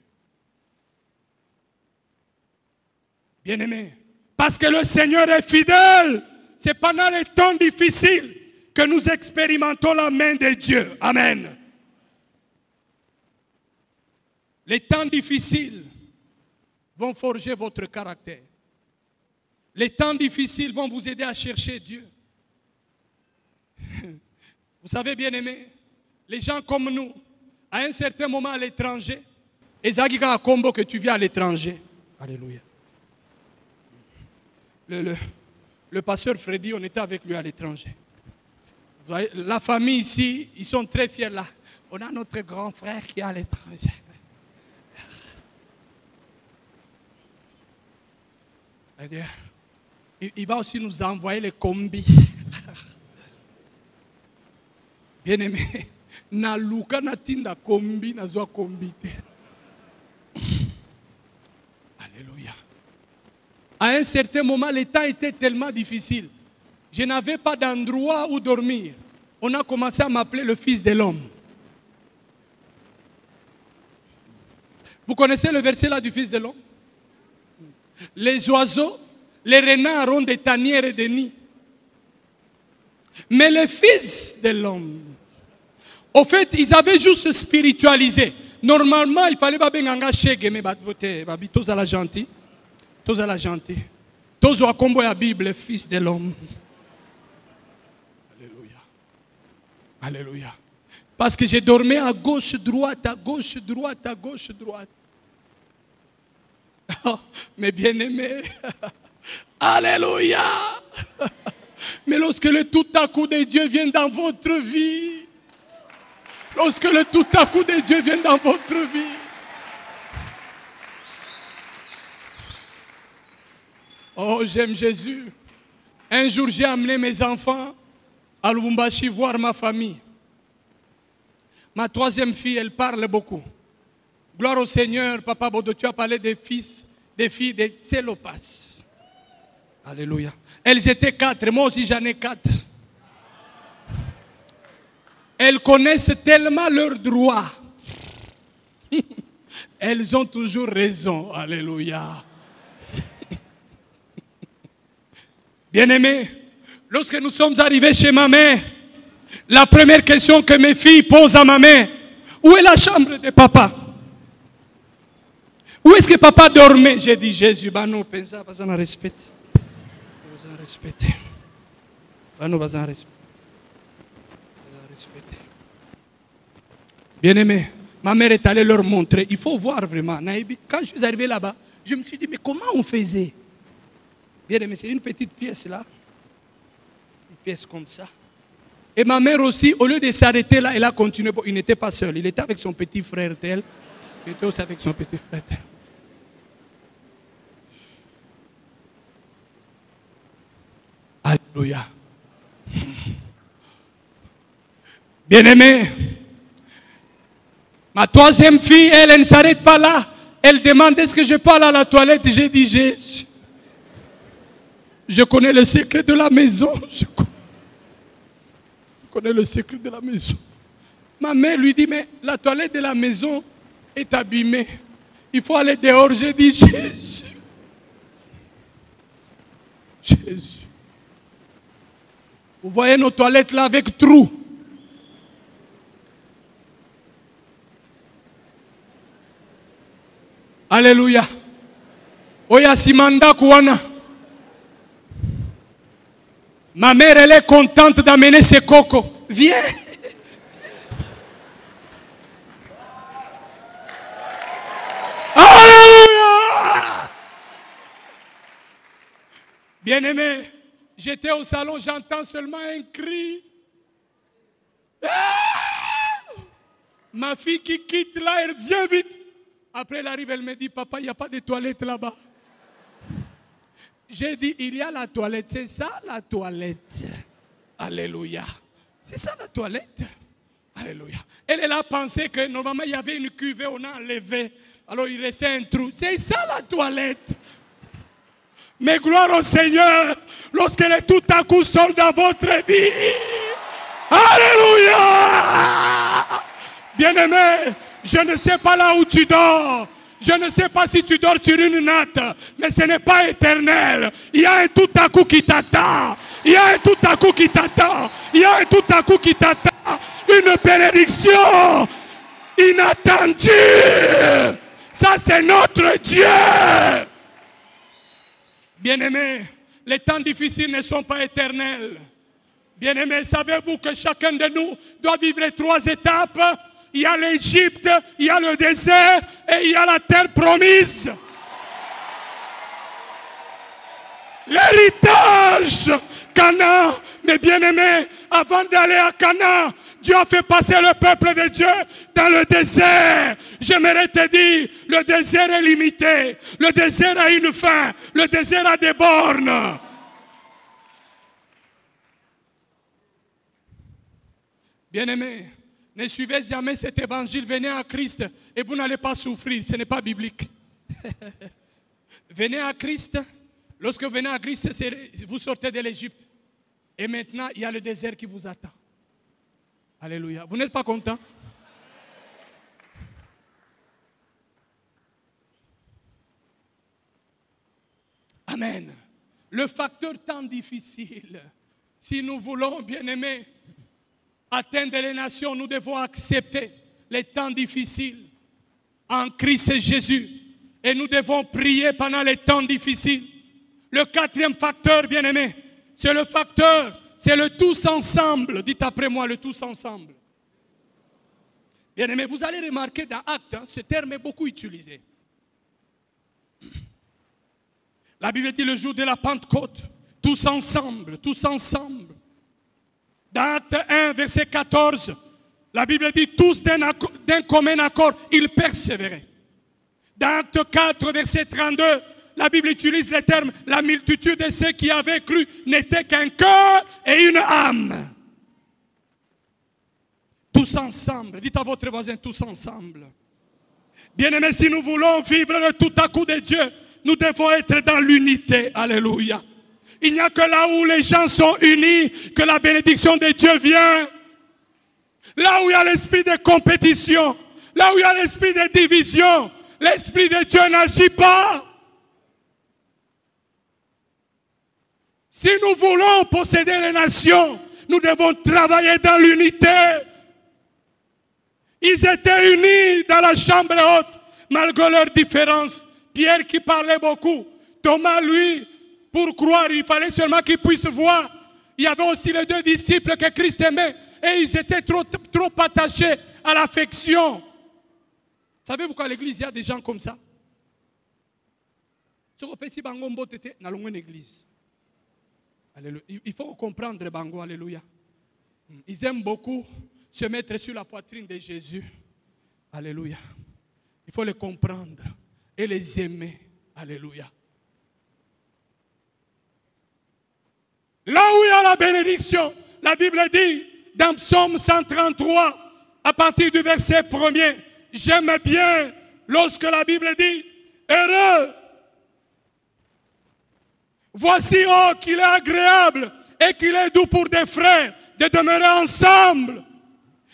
[SPEAKER 7] Bien-aimé, parce que le Seigneur est fidèle, c'est pendant les temps difficiles que nous expérimentons la main de Dieu. Amen. Les temps difficiles vont forger votre caractère. Les temps difficiles vont vous aider à chercher Dieu. Vous savez, bien-aimés, les gens comme nous, à un certain moment à l'étranger, et Zagika Combo que tu viens à l'étranger. Alléluia. Le pasteur Freddy, on était avec lui à l'étranger. La famille ici, ils sont très fiers là. On a notre grand frère qui est à l'étranger. Il va aussi nous envoyer les combis. Bien-aimé, na luka na tinda kombi na zwa kombi. Alléluia. À un certain moment, les temps étaient tellement difficiles. Je n'avais pas d'endroit où dormir. On a commencé à m'appeler le fils de l'homme. Vous connaissez le verset là du fils de l'homme? Les oiseaux, les renards ont des tanières et des nids. Mais les fils de l'homme, au fait, ils avaient juste spiritualisé. Normalement, il fallait pas bien chèque, mais tous à la gentille. Tous à la gentille. Tous à combo la Bible, fils de l'homme. Alléluia. Alléluia. Parce que j'ai dormi à gauche, droite, à gauche, droite, à gauche, droite. Oh, mais bien-aimés. Alléluia. Mais lorsque le tout à coup de Dieu vient dans votre vie, lorsque le tout à coup de Dieu vient dans votre vie, oh, j'aime Jésus. Un jour, j'ai amené mes enfants à Lubumbashi voir ma famille. Ma troisième fille, elle parle beaucoup. Gloire au Seigneur, Papa Bodo, tu as parlé des fils, des filles de Tselopas. Alléluia. Elles étaient 4, moi aussi j'en ai 4. Elles connaissent tellement leurs droits. Elles ont toujours raison. Alléluia. Bien-aimés, lorsque nous sommes arrivés chez ma mère, la première question que mes filles posent à ma mère, où est la chambre de papa? Où est-ce que papa dormait? J'ai dit, Jésus, bah non, pensa, pas en respecter. Respecter. Bien-aimé, ma mère est allée leur montrer. Il faut voir vraiment. Quand je suis arrivé là-bas, je me suis dit, mais comment on faisait? Bien-aimé, c'est une petite pièce là. Une pièce comme ça. Et ma mère aussi, au lieu de s'arrêter là, elle a continué. Il n'était pas seul. Il était avec son petit frère tel. Il était aussi avec son petit frère tel. Alléluia. Bien-aimé, ma troisième fille, elle ne s'arrête pas là. Elle demande, est-ce que je parle à la toilette? J'ai dit, je connais le secret de la maison. Je connais le secret de la maison. Ma mère lui dit, mais la toilette de la maison est abîmée. Il faut aller dehors. J'ai dit, Jésus. Jésus. Vous voyez nos toilettes là avec trous. Alléluia. Oya simanda kouana. Ma mère, elle est contente d'amener ses cocos. Viens. Alléluia. Bien-aimé, j'étais au salon, j'entends seulement un cri. Ma fille qui quitte là, elle vient vite. Après, elle arrive, elle me dit, papa, il n'y a pas de toilette là-bas. J'ai dit, il y a la toilette. C'est ça la toilette. Alléluia. C'est ça la toilette. Alléluia. Elle a pensé que normalement, il y avait une cuvée, on a enlevé. Alors, il restait un trou. C'est ça la toilette. Mais gloire au Seigneur, lorsqu'elle est tout à coup seule dans votre vie. Alléluia. Bien-aimé, je ne sais pas là où tu dors. Je ne sais pas si tu dors sur une natte, mais ce n'est pas éternel. Il y a un tout à coup qui t'attend. Il y a un tout à coup qui t'attend. Il y a un tout à coup qui t'attend. Une bénédiction inattendue. Ça, c'est notre Dieu. Bien-aimés, les temps difficiles ne sont pas éternels. Bien-aimés, savez-vous que chacun de nous doit vivre les 3 étapes? Il y a l'Égypte, il y a le désert et il y a la terre promise. L'héritage, Canaan. Mais bien-aimés, avant d'aller à Canaan, Dieu a fait passer le peuple de Dieu dans le désert. J'aimerais te dire, le désert est limité. Le désert a une fin. Le désert a des bornes. Bien-aimés, ne suivez jamais cet évangile. Venez à Christ et vous n'allez pas souffrir. Ce n'est pas biblique. Venez à Christ. Lorsque vous venez à Christ, vous sortez de l'Égypte. Et maintenant, il y a le désert qui vous attend. Alléluia. Vous n'êtes pas content? Amen. Le facteur temps difficile. Si nous voulons, bien-aimés, atteindre les nations, nous devons accepter les temps difficiles en Christ Jésus. Et nous devons prier pendant les temps difficiles. Le 4e facteur, bien-aimé, c'est le facteur, c'est le tous ensemble. Dites après moi, le tous ensemble. Bien-aimé, vous allez remarquer dans Actes, ce terme est beaucoup utilisé. La Bible dit le jour de la Pentecôte, tous ensemble, tous ensemble. Dans Acte 1, verset 14, la Bible dit tous d'un commun accord, ils persévéraient. Dans Acte 4, verset 32, la Bible utilise le terme, la multitude de ceux qui avaient cru n'était qu'un cœur et une âme. Tous ensemble, dites à votre voisin, tous ensemble. Bien-aimés, si nous voulons vivre le tout à coup de Dieu, nous devons être dans l'unité. Alléluia. Il n'y a que là où les gens sont unis que la bénédiction de Dieu vient. Là où il y a l'esprit de compétition, là où il y a l'esprit de division, l'esprit de Dieu n'agit pas. Si nous voulons posséder les nations, nous devons travailler dans l'unité. Ils étaient unis dans la chambre haute, malgré leurs différences. Pierre qui parlait beaucoup, Thomas, lui, pour croire, il fallait seulement qu'il puisse voir. Il y avait aussi les 2 disciples que Christ aimait. Et ils étaient trop attachés à l'affection. Savez-vous qu'à l'église, il y a des gens comme ça? Il faut comprendre, Bango, alléluia. Ils aiment beaucoup se mettre sur la poitrine de Jésus. Alléluia. Il faut les comprendre et les aimer. Alléluia. Là où il y a la bénédiction, la Bible dit, dans Psaume 133, à partir du verset 1er, j'aime bien lorsque la Bible dit, heureux. Voici, oh, qu'il est agréable et qu'il est doux pour des frères de demeurer ensemble.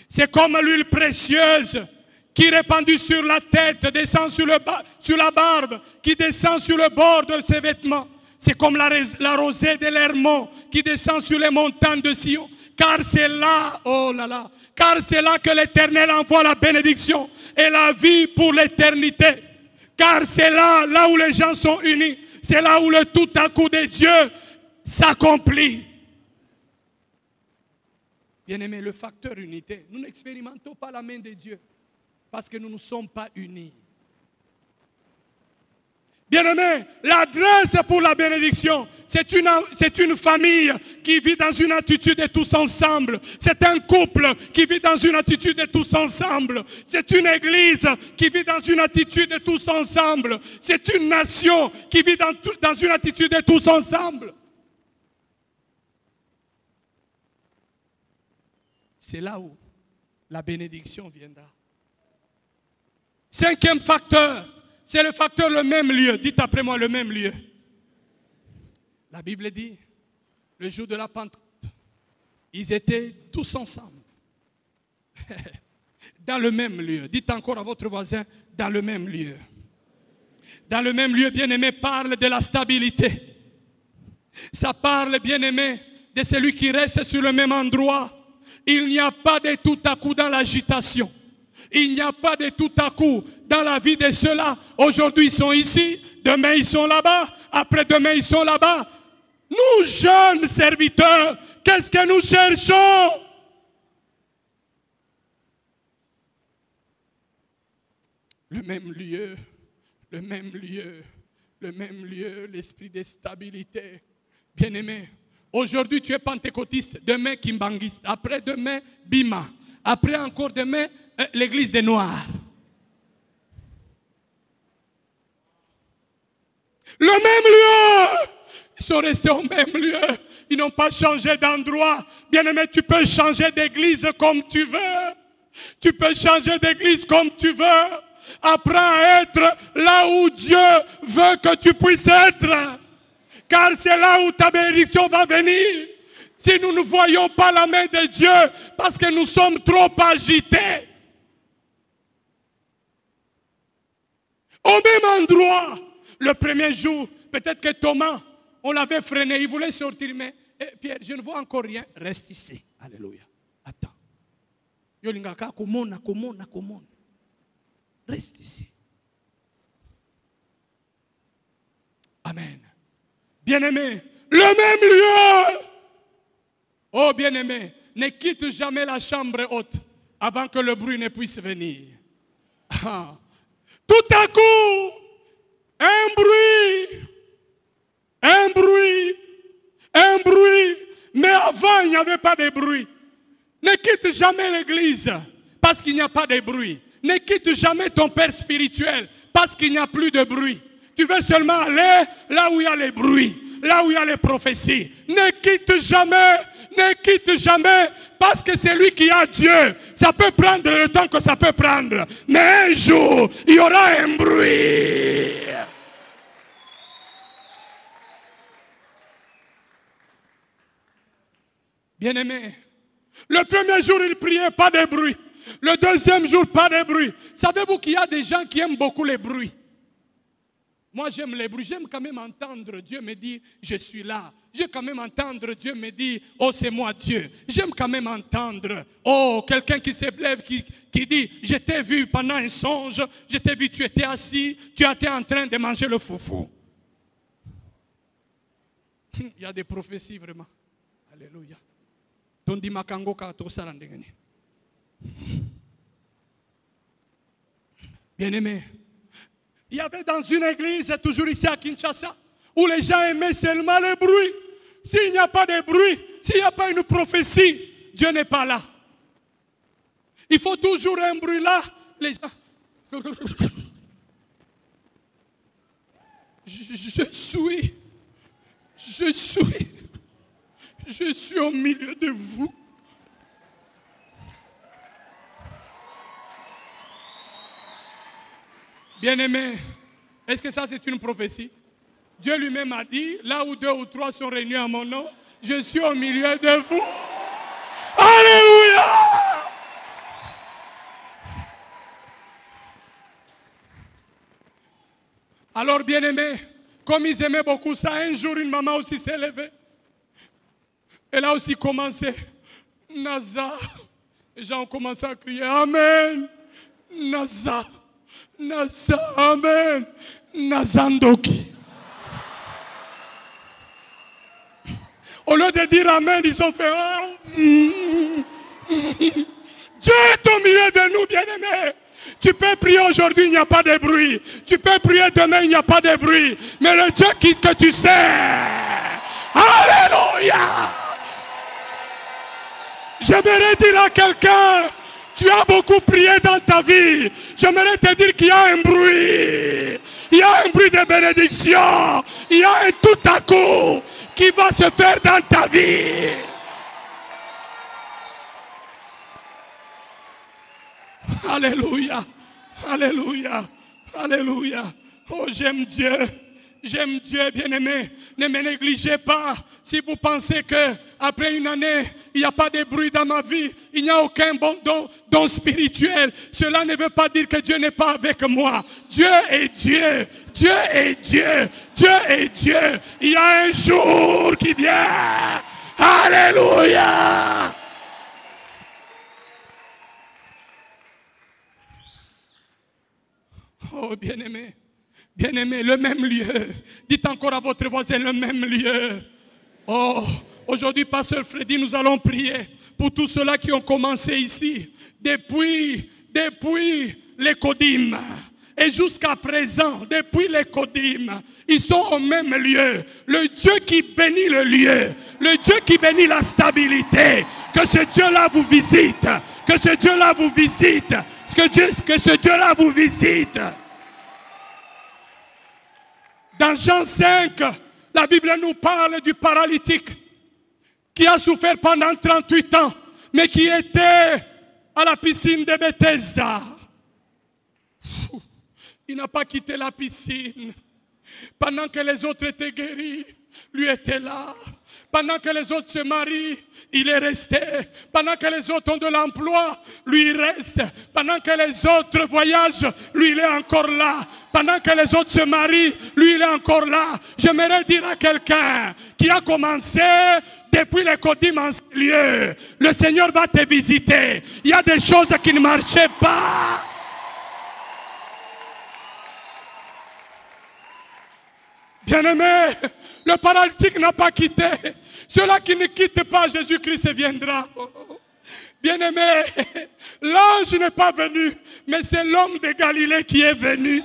[SPEAKER 7] C'est comme l'huile précieuse qui répandue sur la tête, descend sur la barbe, qui descend sur le bord de ses vêtements. C'est comme la rosée de l'Hermon qui descend sur les montagnes de Sion. Car c'est là, oh là là, car c'est là que l'Éternel envoie la bénédiction et la vie pour l'éternité. Car c'est là où les gens sont unis. C'est là où le tout à coup de Dieu s'accomplit. Bien-aimés, le facteur unité, nous n'expérimentons pas la main de Dieu parce que nous ne sommes pas unis. Bien-aimés, l'adresse pour la bénédiction, c'est une famille qui vit dans une attitude de tous ensemble. C'est un couple qui vit dans une attitude de tous ensemble. C'est une église qui vit dans une attitude de tous ensemble. C'est une nation qui vit dans une attitude de tous ensemble. C'est là où la bénédiction viendra. Cinquième facteur, c'est le facteur le même lieu. Dites après moi le même lieu. La Bible dit, le jour de la Pentecôte, ils étaient tous ensemble. Dans le même lieu. Dites encore à votre voisin, dans le même lieu. Dans le même lieu, bien-aimé, parle de la stabilité. Ça parle, bien-aimé, de celui qui reste sur le même endroit. Il n'y a pas de tout à coup dans l'agitation. Il n'y a pas de tout à coup dans la vie de ceux-là. Aujourd'hui, ils sont ici. Demain, ils sont là-bas. Après-demain, ils sont là-bas. Nous, jeunes serviteurs, qu'est-ce que nous cherchons? Le même lieu, le même lieu, le même lieu, l'esprit de stabilité. Bien-aimé, aujourd'hui, tu es pentecôtiste. Demain, kimbanguiste. Après-demain, Bima. Après encore demain, l'église des Noirs. Le même lieu. Ils sont restés au même lieu. Ils n'ont pas changé d'endroit. Bien-aimé, tu peux changer d'église comme tu veux. Tu peux changer d'église comme tu veux. Apprends à être là où Dieu veut que tu puisses être. Car c'est là où ta bénédiction va venir. Si nous ne voyons pas la main de Dieu, parce que nous sommes trop agités. Au même endroit, le premier jour, peut-être que Thomas, on l'avait freiné, il voulait sortir, mais Pierre, je ne vois encore rien, reste ici. Alléluia. Attends. Reste ici. Amen. Bien-aimé, le même lieu. Oh bien-aimé, ne quitte jamais la chambre haute avant que le bruit ne puisse venir. Ah. Tout à coup, un bruit, mais avant il n'y avait pas de bruit. Ne quitte jamais l'église parce qu'il n'y a pas de bruit. Ne quitte jamais ton père spirituel parce qu'il n'y a plus de bruit. Tu veux seulement aller là où il y a les bruits, là où il y a les prophéties. Ne quitte jamais, parce que c'est lui qui a Dieu. Ça peut prendre le temps que ça peut prendre, mais un jour, il y aura un bruit. Bien-aimé, le premier jour, il priait, pas de bruit. Le deuxième jour, pas de bruit. Savez-vous qu'il y a des gens qui aiment beaucoup les bruits? Moi, j'aime les bruits. J'aime quand même entendre Dieu me dire, je suis là. J'aime quand même entendre Dieu me dire, oh, c'est moi Dieu. J'aime quand même entendre, oh, quelqu'un qui se lève, qui dit, je t'ai vu pendant un songe, je t'ai vu, tu étais assis, tu étais en train de manger le foufou. Il y a des prophéties vraiment. Alléluia. Tondi makango ka to sarandengani. Bien-aimé, il y avait dans une église, toujours ici à Kinshasa, où les gens aimaient seulement le bruit. S'il n'y a pas de bruit, s'il n'y a pas une prophétie, Dieu n'est pas là. Il faut toujours un bruit là. Les gens... Je suis au milieu de vous. Bien-aimé, est-ce que ça c'est une prophétie? Dieu lui-même a dit, là où 2 ou 3 sont réunis à mon nom, je suis au milieu de vous. Alléluia! Alors bien-aimé, comme ils aimaient beaucoup ça, un jour une maman aussi s'est levée. Elle a aussi commencé, Naza. Les gens ont commencé à crier, Amen, Naza. Amen. Nazandoki. Au lieu de dire Amen, ils ont fait... Dieu est au milieu de nous, bien-aimés. Tu peux prier aujourd'hui, il n'y a pas de bruit. Tu peux prier demain, il n'y a pas de bruit. Mais le Dieu que tu sais. Alléluia. J'aimerais dire à quelqu'un, tu as beaucoup prié dans ta vie. J'aimerais te dire qu'il y a un bruit. Il y a un bruit de bénédiction. Il y a un tout à coup qui va se faire dans ta vie. Alléluia, alléluia, alléluia. Oh, j'aime Dieu, bien-aimé. Ne me négligez pas. Si vous pensez que après une année, il n'y a pas de bruit dans ma vie, il n'y a aucun bon don spirituel, cela ne veut pas dire que Dieu n'est pas avec moi. Dieu est Dieu, Dieu est Dieu, Dieu est Dieu. Il y a un jour qui vient. Alléluia. Oh, bien-aimé, le même lieu. Dites encore à votre voisin, le même lieu. Oh, aujourd'hui, Pasteur Freddy, nous allons prier pour tous ceux-là qui ont commencé ici, depuis les Codim. Et jusqu'à présent, depuis les Codim, ils sont au même lieu. Le Dieu qui bénit le lieu, le Dieu qui bénit la stabilité, que ce Dieu-là vous visite, que ce Dieu-là vous visite, que ce Dieu-là vous visite. Dans Jean 5, la Bible nous parle du paralytique qui a souffert pendant 38 ans, mais qui était à la piscine de Bethesda. Il n'a pas quitté la piscine. Pendant que les autres étaient guéris, lui était là. Pendant que les autres se marient, il est resté. Pendant que les autres ont de l'emploi, lui il reste. Pendant que les autres voyagent, lui il est encore là. Pendant que les autres se marient, lui il est encore là. J'aimerais dire à quelqu'un qui a commencé depuis les Codim en ce lieu, le Seigneur va te visiter. Il y a des choses qui ne marchaient pas. Bien-aimé, le paralytique n'a pas quitté. Ceux-là qui ne quittent pas, Jésus-Christ viendra. Bien-aimé, l'ange n'est pas venu, mais c'est l'homme de Galilée qui est venu.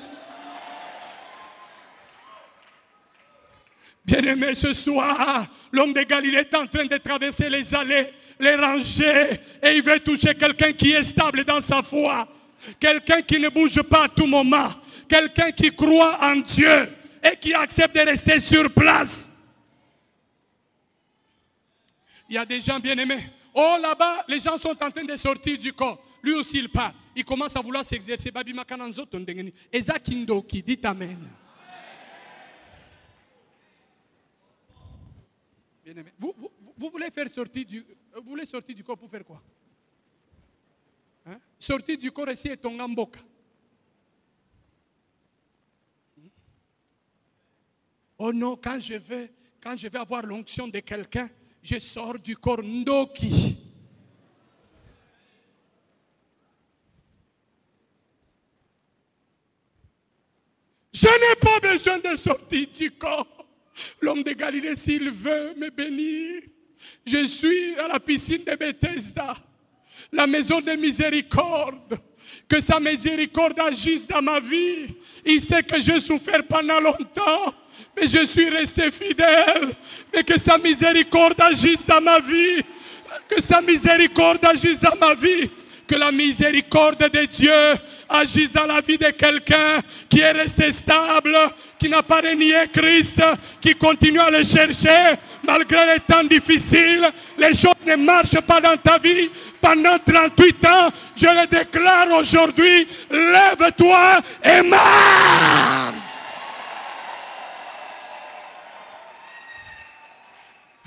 [SPEAKER 7] Bien-aimé, ce soir, l'homme de Galilée est en train de traverser les allées, les rangées, et il veut toucher quelqu'un qui est stable dans sa foi. Quelqu'un qui ne bouge pas à tout moment. Quelqu'un qui croit en Dieu et qui accepte de rester sur place. Il y a des gens bien-aimés. Oh, là-bas, les gens sont en train de sortir du corps. Lui aussi, il part. Il commence à vouloir s'exercer. Ezakindoki, dites Amen. Bien-aimé. Vous voulez faire sortir vous voulez sortir du corps pour faire quoi? Hein? Sortir du corps ici est ton gamboka. Oh non, quand je vais avoir l'onction de quelqu'un, je sors du corps Ndoki. Je n'ai pas besoin de sortir du corps. L'homme de Galilée, s'il veut me bénir, je suis à la piscine de Bethesda, la maison de miséricorde. Que sa miséricorde agisse dans ma vie. Il sait que j'ai souffert pendant longtemps, mais je suis resté fidèle. Mais que sa miséricorde agisse dans ma vie. Que sa miséricorde agisse dans ma vie. Que la miséricorde de Dieu agisse dans la vie de quelqu'un qui est resté stable, qui n'a pas renié Christ, qui continue à le chercher malgré les temps difficiles. Les choses ne marchent pas dans ta vie. Pendant 38 ans, je le déclare aujourd'hui, lève-toi et marche.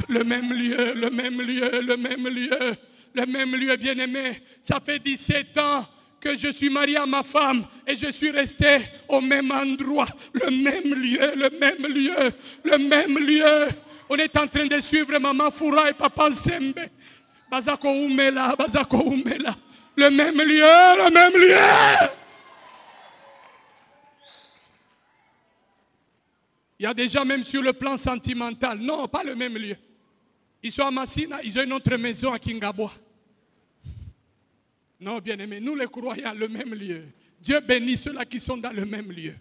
[SPEAKER 7] Le même lieu, le même lieu, le même lieu. Le même lieu, bien-aimé. Ça fait 17 ans que je suis marié à ma femme et je suis resté au même endroit. Le même lieu, le même lieu, le même lieu. On est en train de suivre Maman Foura et Papa Sembe. Bazako Oumela, Bazako Oumela. Le même lieu, le même lieu. Il y a des gens même sur le plan sentimental. Non, pas le même lieu. Ils sont à Massina, ils ont une autre maison à Kingaboa. Non, bien-aimés, nous les croyants, le même lieu. Dieu bénit ceux-là qui sont dans le même lieu.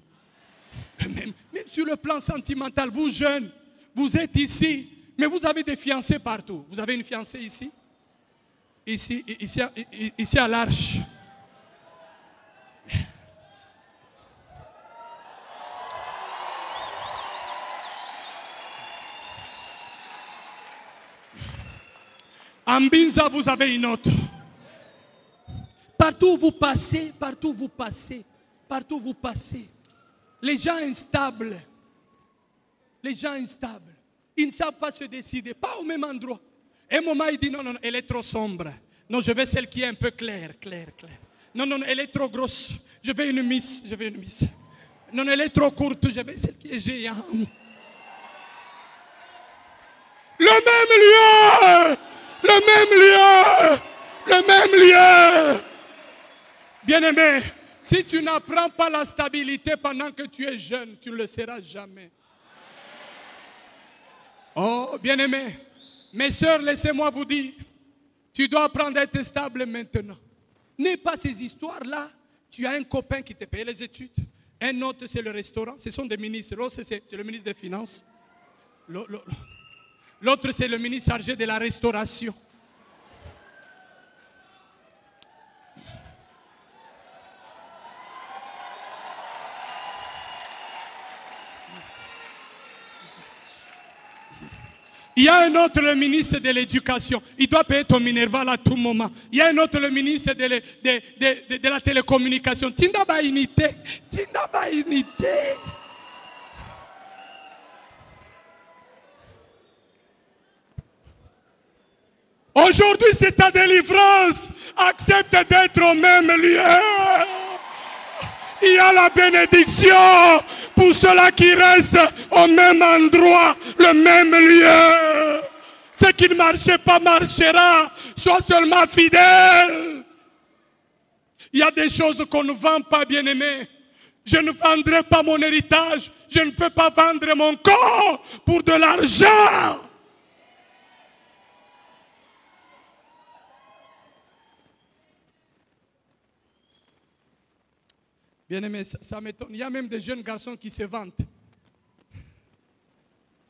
[SPEAKER 7] Même sur le plan sentimental, vous jeunes, vous êtes ici, mais vous avez des fiancés partout. Vous avez une fiancée ici? Ici à l'Arche. En Binza, vous avez une autre. Partout où vous passez, les gens instables, ils ne savent pas se décider, pas au même endroit. Et un moment, il dit non, elle est trop sombre. Non, je veux celle qui est un peu claire. Non, elle est trop grosse. Je veux une miss. Non, elle est trop courte. Je veux celle qui est géante. Le même lieu. Bien-aimé, si tu n'apprends pas la stabilité pendant que tu es jeune, tu ne le seras jamais. Oh, bien-aimé, mes sœurs, laissez-moi vous dire, tu dois apprendre à être stable maintenant. N'aie pas ces histoires-là. Tu as un copain qui te paye les études. Un autre, c'est le restaurant. Ce sont des ministres. L'autre, c'est le ministre des Finances. L'autre, c'est le ministre chargé de la restauration. Il y a un autre, le ministre de l'Éducation. Il doit payer ton Minerval à tout moment. Il y a un autre, le ministre de la télécommunication. Tinda ba unité. Aujourd'hui, c'est ta délivrance. Accepte d'être au même lieu. Il y a la bénédiction pour ceux-là qui restent au même endroit, le même lieu. Ce qui ne marchait pas marchera. Sois seulement fidèle. Il y a des choses qu'on ne vend pas, bien-aimés. Je ne vendrai pas mon héritage. Je ne peux pas vendre mon corps pour de l'argent. Bien-aimé, ça m'étonne. Il y a même des jeunes garçons qui se vantent.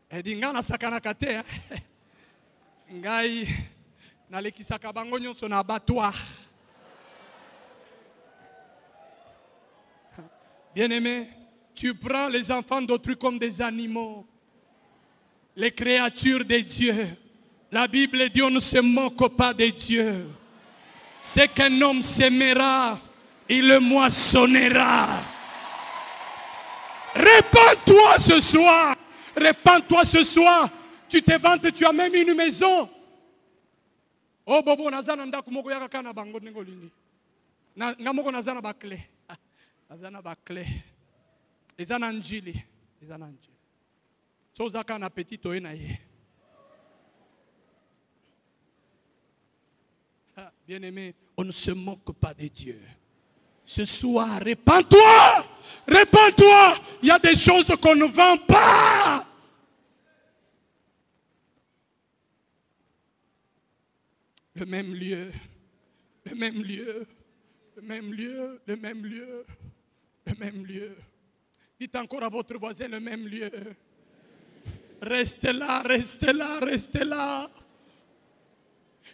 [SPEAKER 7] Et disent, ngana sakana kate, ngai naleki sakabango nyonso na abattoir. Bien-aimé, tu prends les enfants d'autrui comme des animaux, les créatures de Dieu. La Bible dit, on ne se moque pas de Dieu. C'est qu'un homme s'aimera. Il le moissonnera. Répands-toi ce soir. Répands-toi ce soir. Tu te vantes, tu as même une maison. Oh bobo nazana ndaku moko yaka kana bango ngolini. Ngamoko nazana bakle. Nazana bakle. Ezana njili. So zaka na petit oena ye. Bien-aimé, on ne se moque pas de Dieu. Ce soir, répands-toi. Répands-toi. Il y a des choses qu'on ne vend pas. Le même lieu. Dites encore à votre voisin le même lieu. Restez là.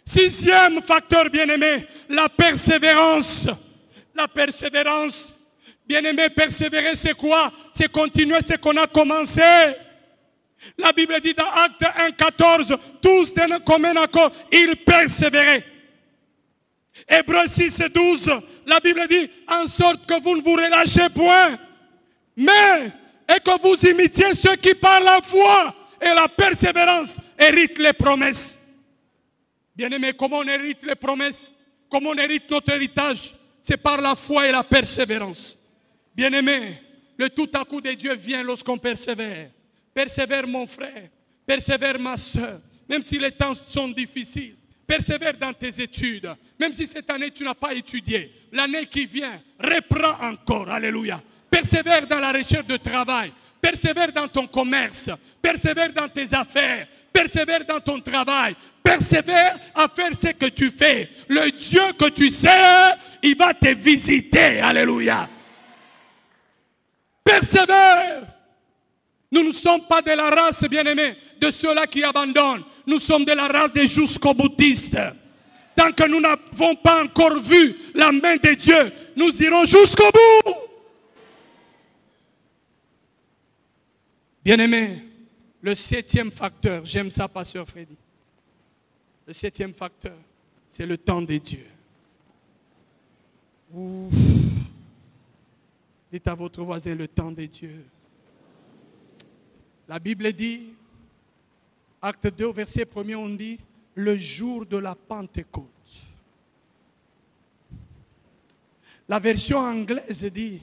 [SPEAKER 7] 6e facteur, bien-aimé, la persévérance. La persévérance. Bien-aimé, persévérer, c'est quoi? C'est continuer ce qu'on a commencé. La Bible dit dans Actes 1,14, tous d'un commun accord, ils persévéraient. Hébreux 6,12, la Bible dit, en sorte que vous ne vous relâchez point, mais et que vous imitiez ceux qui par la foi et la persévérance héritent les promesses. Bien-aimé, comment on hérite les promesses? Comment on hérite notre héritage? C'est par la foi et la persévérance. Bien-aimé, le tout à coup de Dieu vient lorsqu'on persévère. Persévère mon frère, persévère ma soeur, même si les temps sont difficiles. Persévère dans tes études, même si cette année tu n'as pas étudié. L'année qui vient, reprends encore, alléluia. Persévère dans la recherche de travail. Persévère dans ton commerce. Persévère dans tes affaires. Persévère dans ton travail. Persévère à faire ce que tu fais. Le Dieu que tu sais, il va te visiter. Alléluia. Persévère. Nous ne sommes pas de la race, bien-aimés, de ceux-là qui abandonnent. Nous sommes de la race des jusqu'au boutistes. Tant que nous n'avons pas encore vu la main de Dieu, nous irons jusqu'au bout. Bien-aimés, le 7e facteur, j'aime ça, Pasteur Freddy. Le 7e facteur, c'est le temps de Dieu. Ouf. Dites à votre voisin le temps de Dieu. La Bible dit, acte 2, verset 1er, on dit, le jour de la Pentecôte. La version anglaise dit,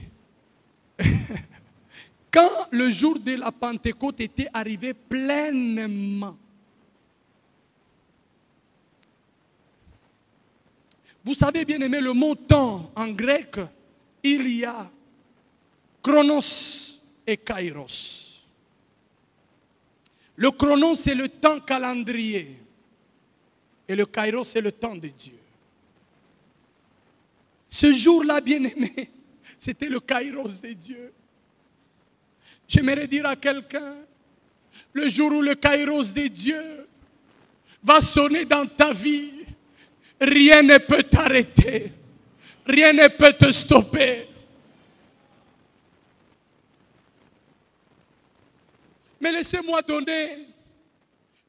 [SPEAKER 7] quand le jour de la Pentecôte était arrivé pleinement. Vous savez bien aimé le mot temps en grec, il y a chronos et kairos. Le chronos c'est le temps calendrier et le kairos c'est le temps de Dieu. Ce jour-là bien aimé, c'était le kairos de Dieu. J'aimerais dire à quelqu'un, le jour où le kairos de Dieu va sonner dans ta vie, rien ne peut t'arrêter, rien ne peut te stopper. Mais laissez-moi donner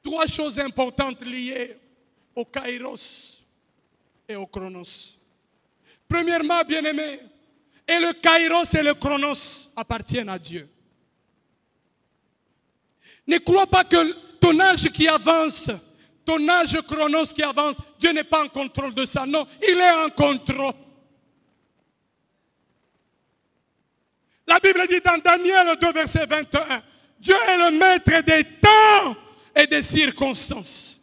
[SPEAKER 7] 3 choses importantes liées au kairos et au chronos. Premièrement, bien-aimé, et le kairos et le chronos appartiennent à Dieu. Ne crois pas que ton âge qui avance, ton âge chronos qui avance, Dieu n'est pas en contrôle de ça. Non, il est en contrôle. La Bible dit dans Daniel 2, verset 21, Dieu est le maître des temps et des circonstances.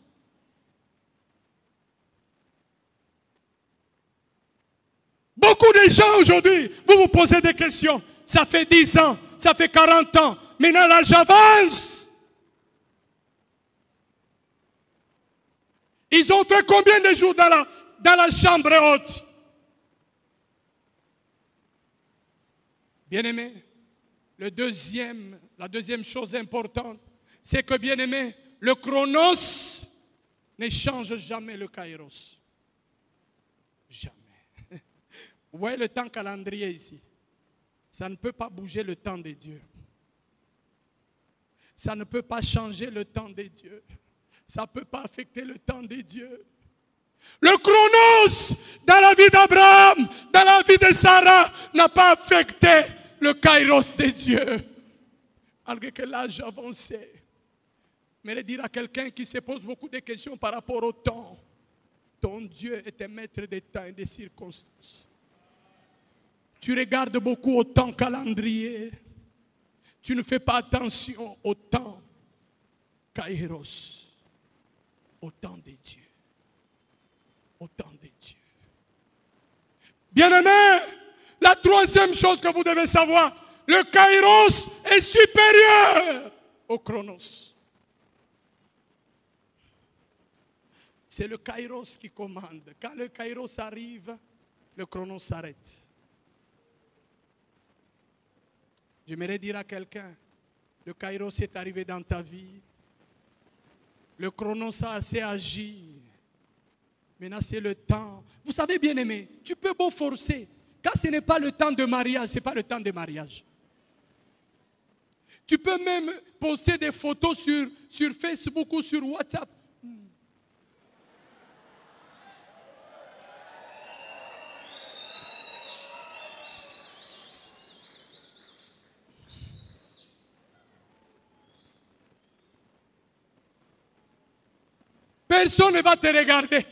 [SPEAKER 7] Beaucoup de gens aujourd'hui, vous vous posez des questions. Ça fait 10 ans, ça fait 40 ans. Maintenant l'âge avance. Ils ont fait combien de jours dans la chambre haute? Bien-aimé, la deuxième chose importante, c'est que, bien-aimé, le chronos ne change jamais le kairos. Jamais. Vous voyez le temps calendrier ici? Ça ne peut pas bouger le temps de Dieu. Ça ne peut pas changer le temps de Dieu. Ça ne peut pas affecter le temps de Dieu. Le chronos dans la vie d'Abraham, dans la vie de Sarah, n'a pas affecté le kairos de Dieu. Malgré que l'âge avancé. Mais dire à quelqu'un qui se pose beaucoup de questions par rapport au temps, ton Dieu est un maître des temps et des circonstances. Tu regardes beaucoup au temps calendrier. Tu ne fais pas attention au temps kairos. Au temps de Dieu. Au temps de Dieu. Bien-aimé, la troisième chose que vous devez savoir, le kairos est supérieur au chronos. C'est le kairos qui commande. Quand le kairos arrive, le chronos s'arrête. J'aimerais dire à quelqu'un, le kairos est arrivé dans ta vie. Le chronos a assez agi. Maintenant, c'est le temps. Vous savez, bien aimé, tu peux beau forcer. Quand ce n'est pas le temps de mariage, ce n'est pas le temps de mariage. Tu peux même poster des photos sur Facebook ou sur WhatsApp. Personne ne va te regarder.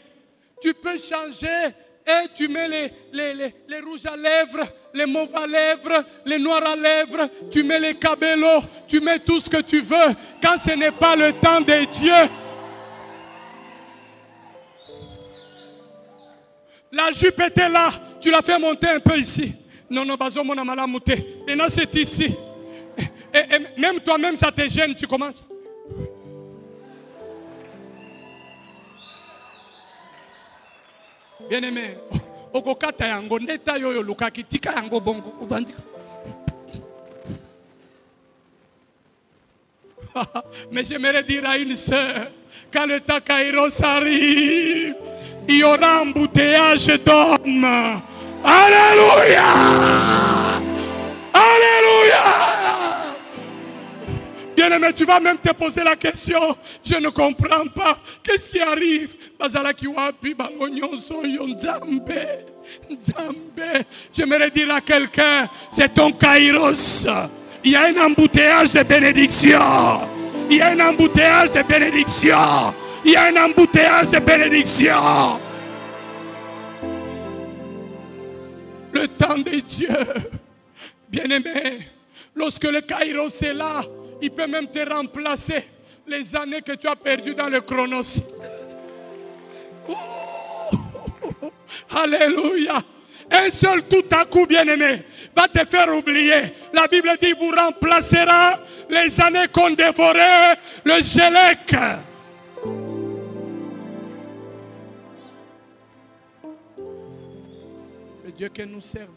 [SPEAKER 7] Tu peux changer et tu mets les rouges à lèvres, les mauves à lèvres, les noirs à lèvres, tu mets les cabellos, tu mets tout ce que tu veux. Quand ce n'est pas le temps de Dieu. La jupe était là, tu l'as fait monter un peu ici. Non, bazo mon amala mouté. Maintenant c'est ici. Et même toi-même, ça te gêne, tu commences. Bien-aimé, okokata yango neta yoyo lukaki tika yango bongo ubandika. Mais j'aimerais dire à une sœur, quand le temps Kairos arrive, il y aura un embouteillage d'hommes. Alléluia! Alléluia! Bien-aimé, tu vas même te poser la question, je ne comprends pas. Qu'est-ce qui arrive? J'aimerais dire à quelqu'un, c'est ton Kairos. Il y a un embouteillage de bénédiction. Il y a un embouteillage de bénédiction. Il y a un embouteillage de bénédiction. Le temps de Dieu, bien-aimé, lorsque le Kairos est là, il peut même te remplacer les années que tu as perdues dans le chronos. Oh, alléluia. Un seul tout à coup, bien-aimé, va te faire oublier. La Bible dit, vous remplacera les années qu'on dévorait le gélec. Le Dieu que nous servons,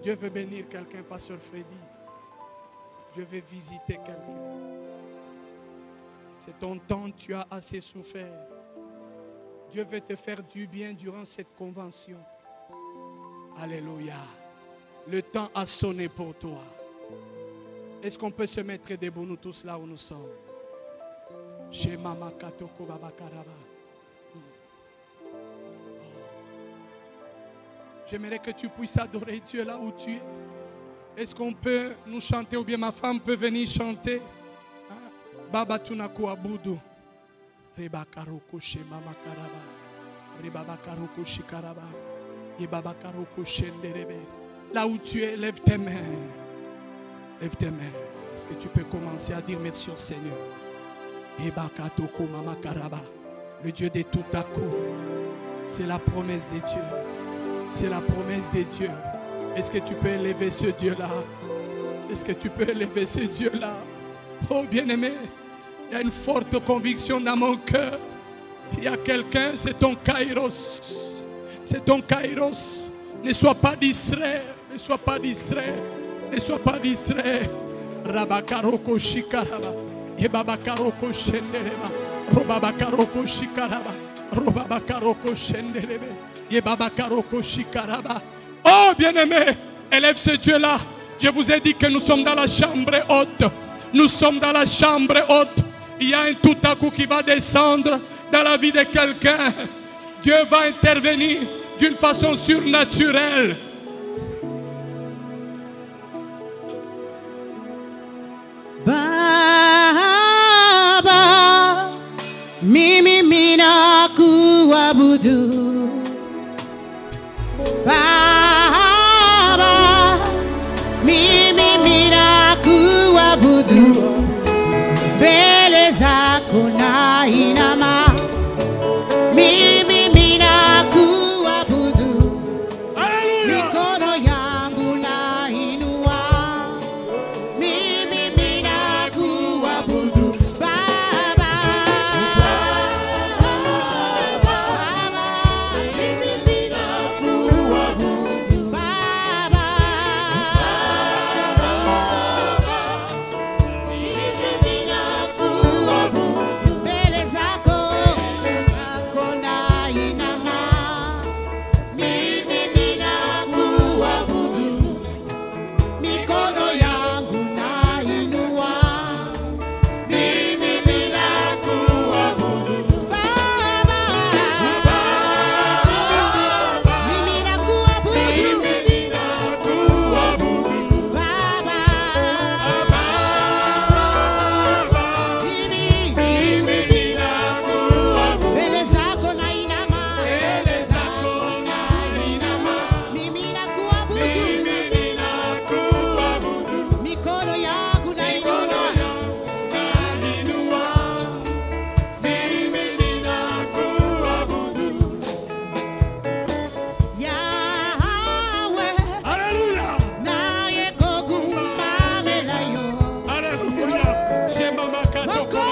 [SPEAKER 7] Dieu veut bénir quelqu'un, Pasteur Freddy. Dieu veut visiter quelqu'un. C'est ton temps, tu as assez souffert. Dieu veut te faire du bien durant cette convention. Alléluia. Le temps a sonné pour toi. Est-ce qu'on peut se mettre debout, nous tous là où nous sommes? Chez Mama Katoko Babakaraba. J'aimerais que tu puisses adorer Dieu là où tu es. Est-ce qu'on peut nous chanter ou bien ma femme peut venir chanter? Baba Tunaku Abudu. Rebakaroko Shemama Karaba. Rebabakaroko Shikaraba. Rebabakaroko Shenderebe. Là où tu es, lève tes mains. Lève tes mains. Est-ce que tu peux commencer à dire merci au Seigneur? Rebakatoko Mama Karaba. Le Dieu de tout à coup. C'est la promesse de Dieu. C'est la promesse de Dieu. Est-ce que tu peux élever ce Dieu-là? Est-ce que tu peux élever ce Dieu-là? Oh bien-aimé, il y a une forte conviction dans mon cœur. Il y a quelqu'un, c'est ton Kairos. C'est ton Kairos. Ne sois pas distrait. Ne sois pas distrait. Ne sois pas distrait. Rabakaroko Shikaraba. Yebabakaroko Shendereba. Robabakaroko Shikaraba. Robabakaroko Shenderebe. Yebabakaroko Shikaraba. Oh bien-aimé, élève ce Dieu-là. Je vous ai dit que nous sommes dans la chambre haute. Nous sommes dans la chambre haute. Il y a un tout à coup qui va descendre dans la vie de quelqu'un. Dieu va intervenir d'une façon surnaturelle.
[SPEAKER 8] Baba, mimi mina kuabudu. Baba, mimi mina kuabudu. Beleza kuna inama. Mimi mina kuabudu. Mikono yangu na inua. Mimi mina kuabudu. Baba, Baba, mimi mina kuabudu. Baba, mimi mina kuabudu.
[SPEAKER 7] toko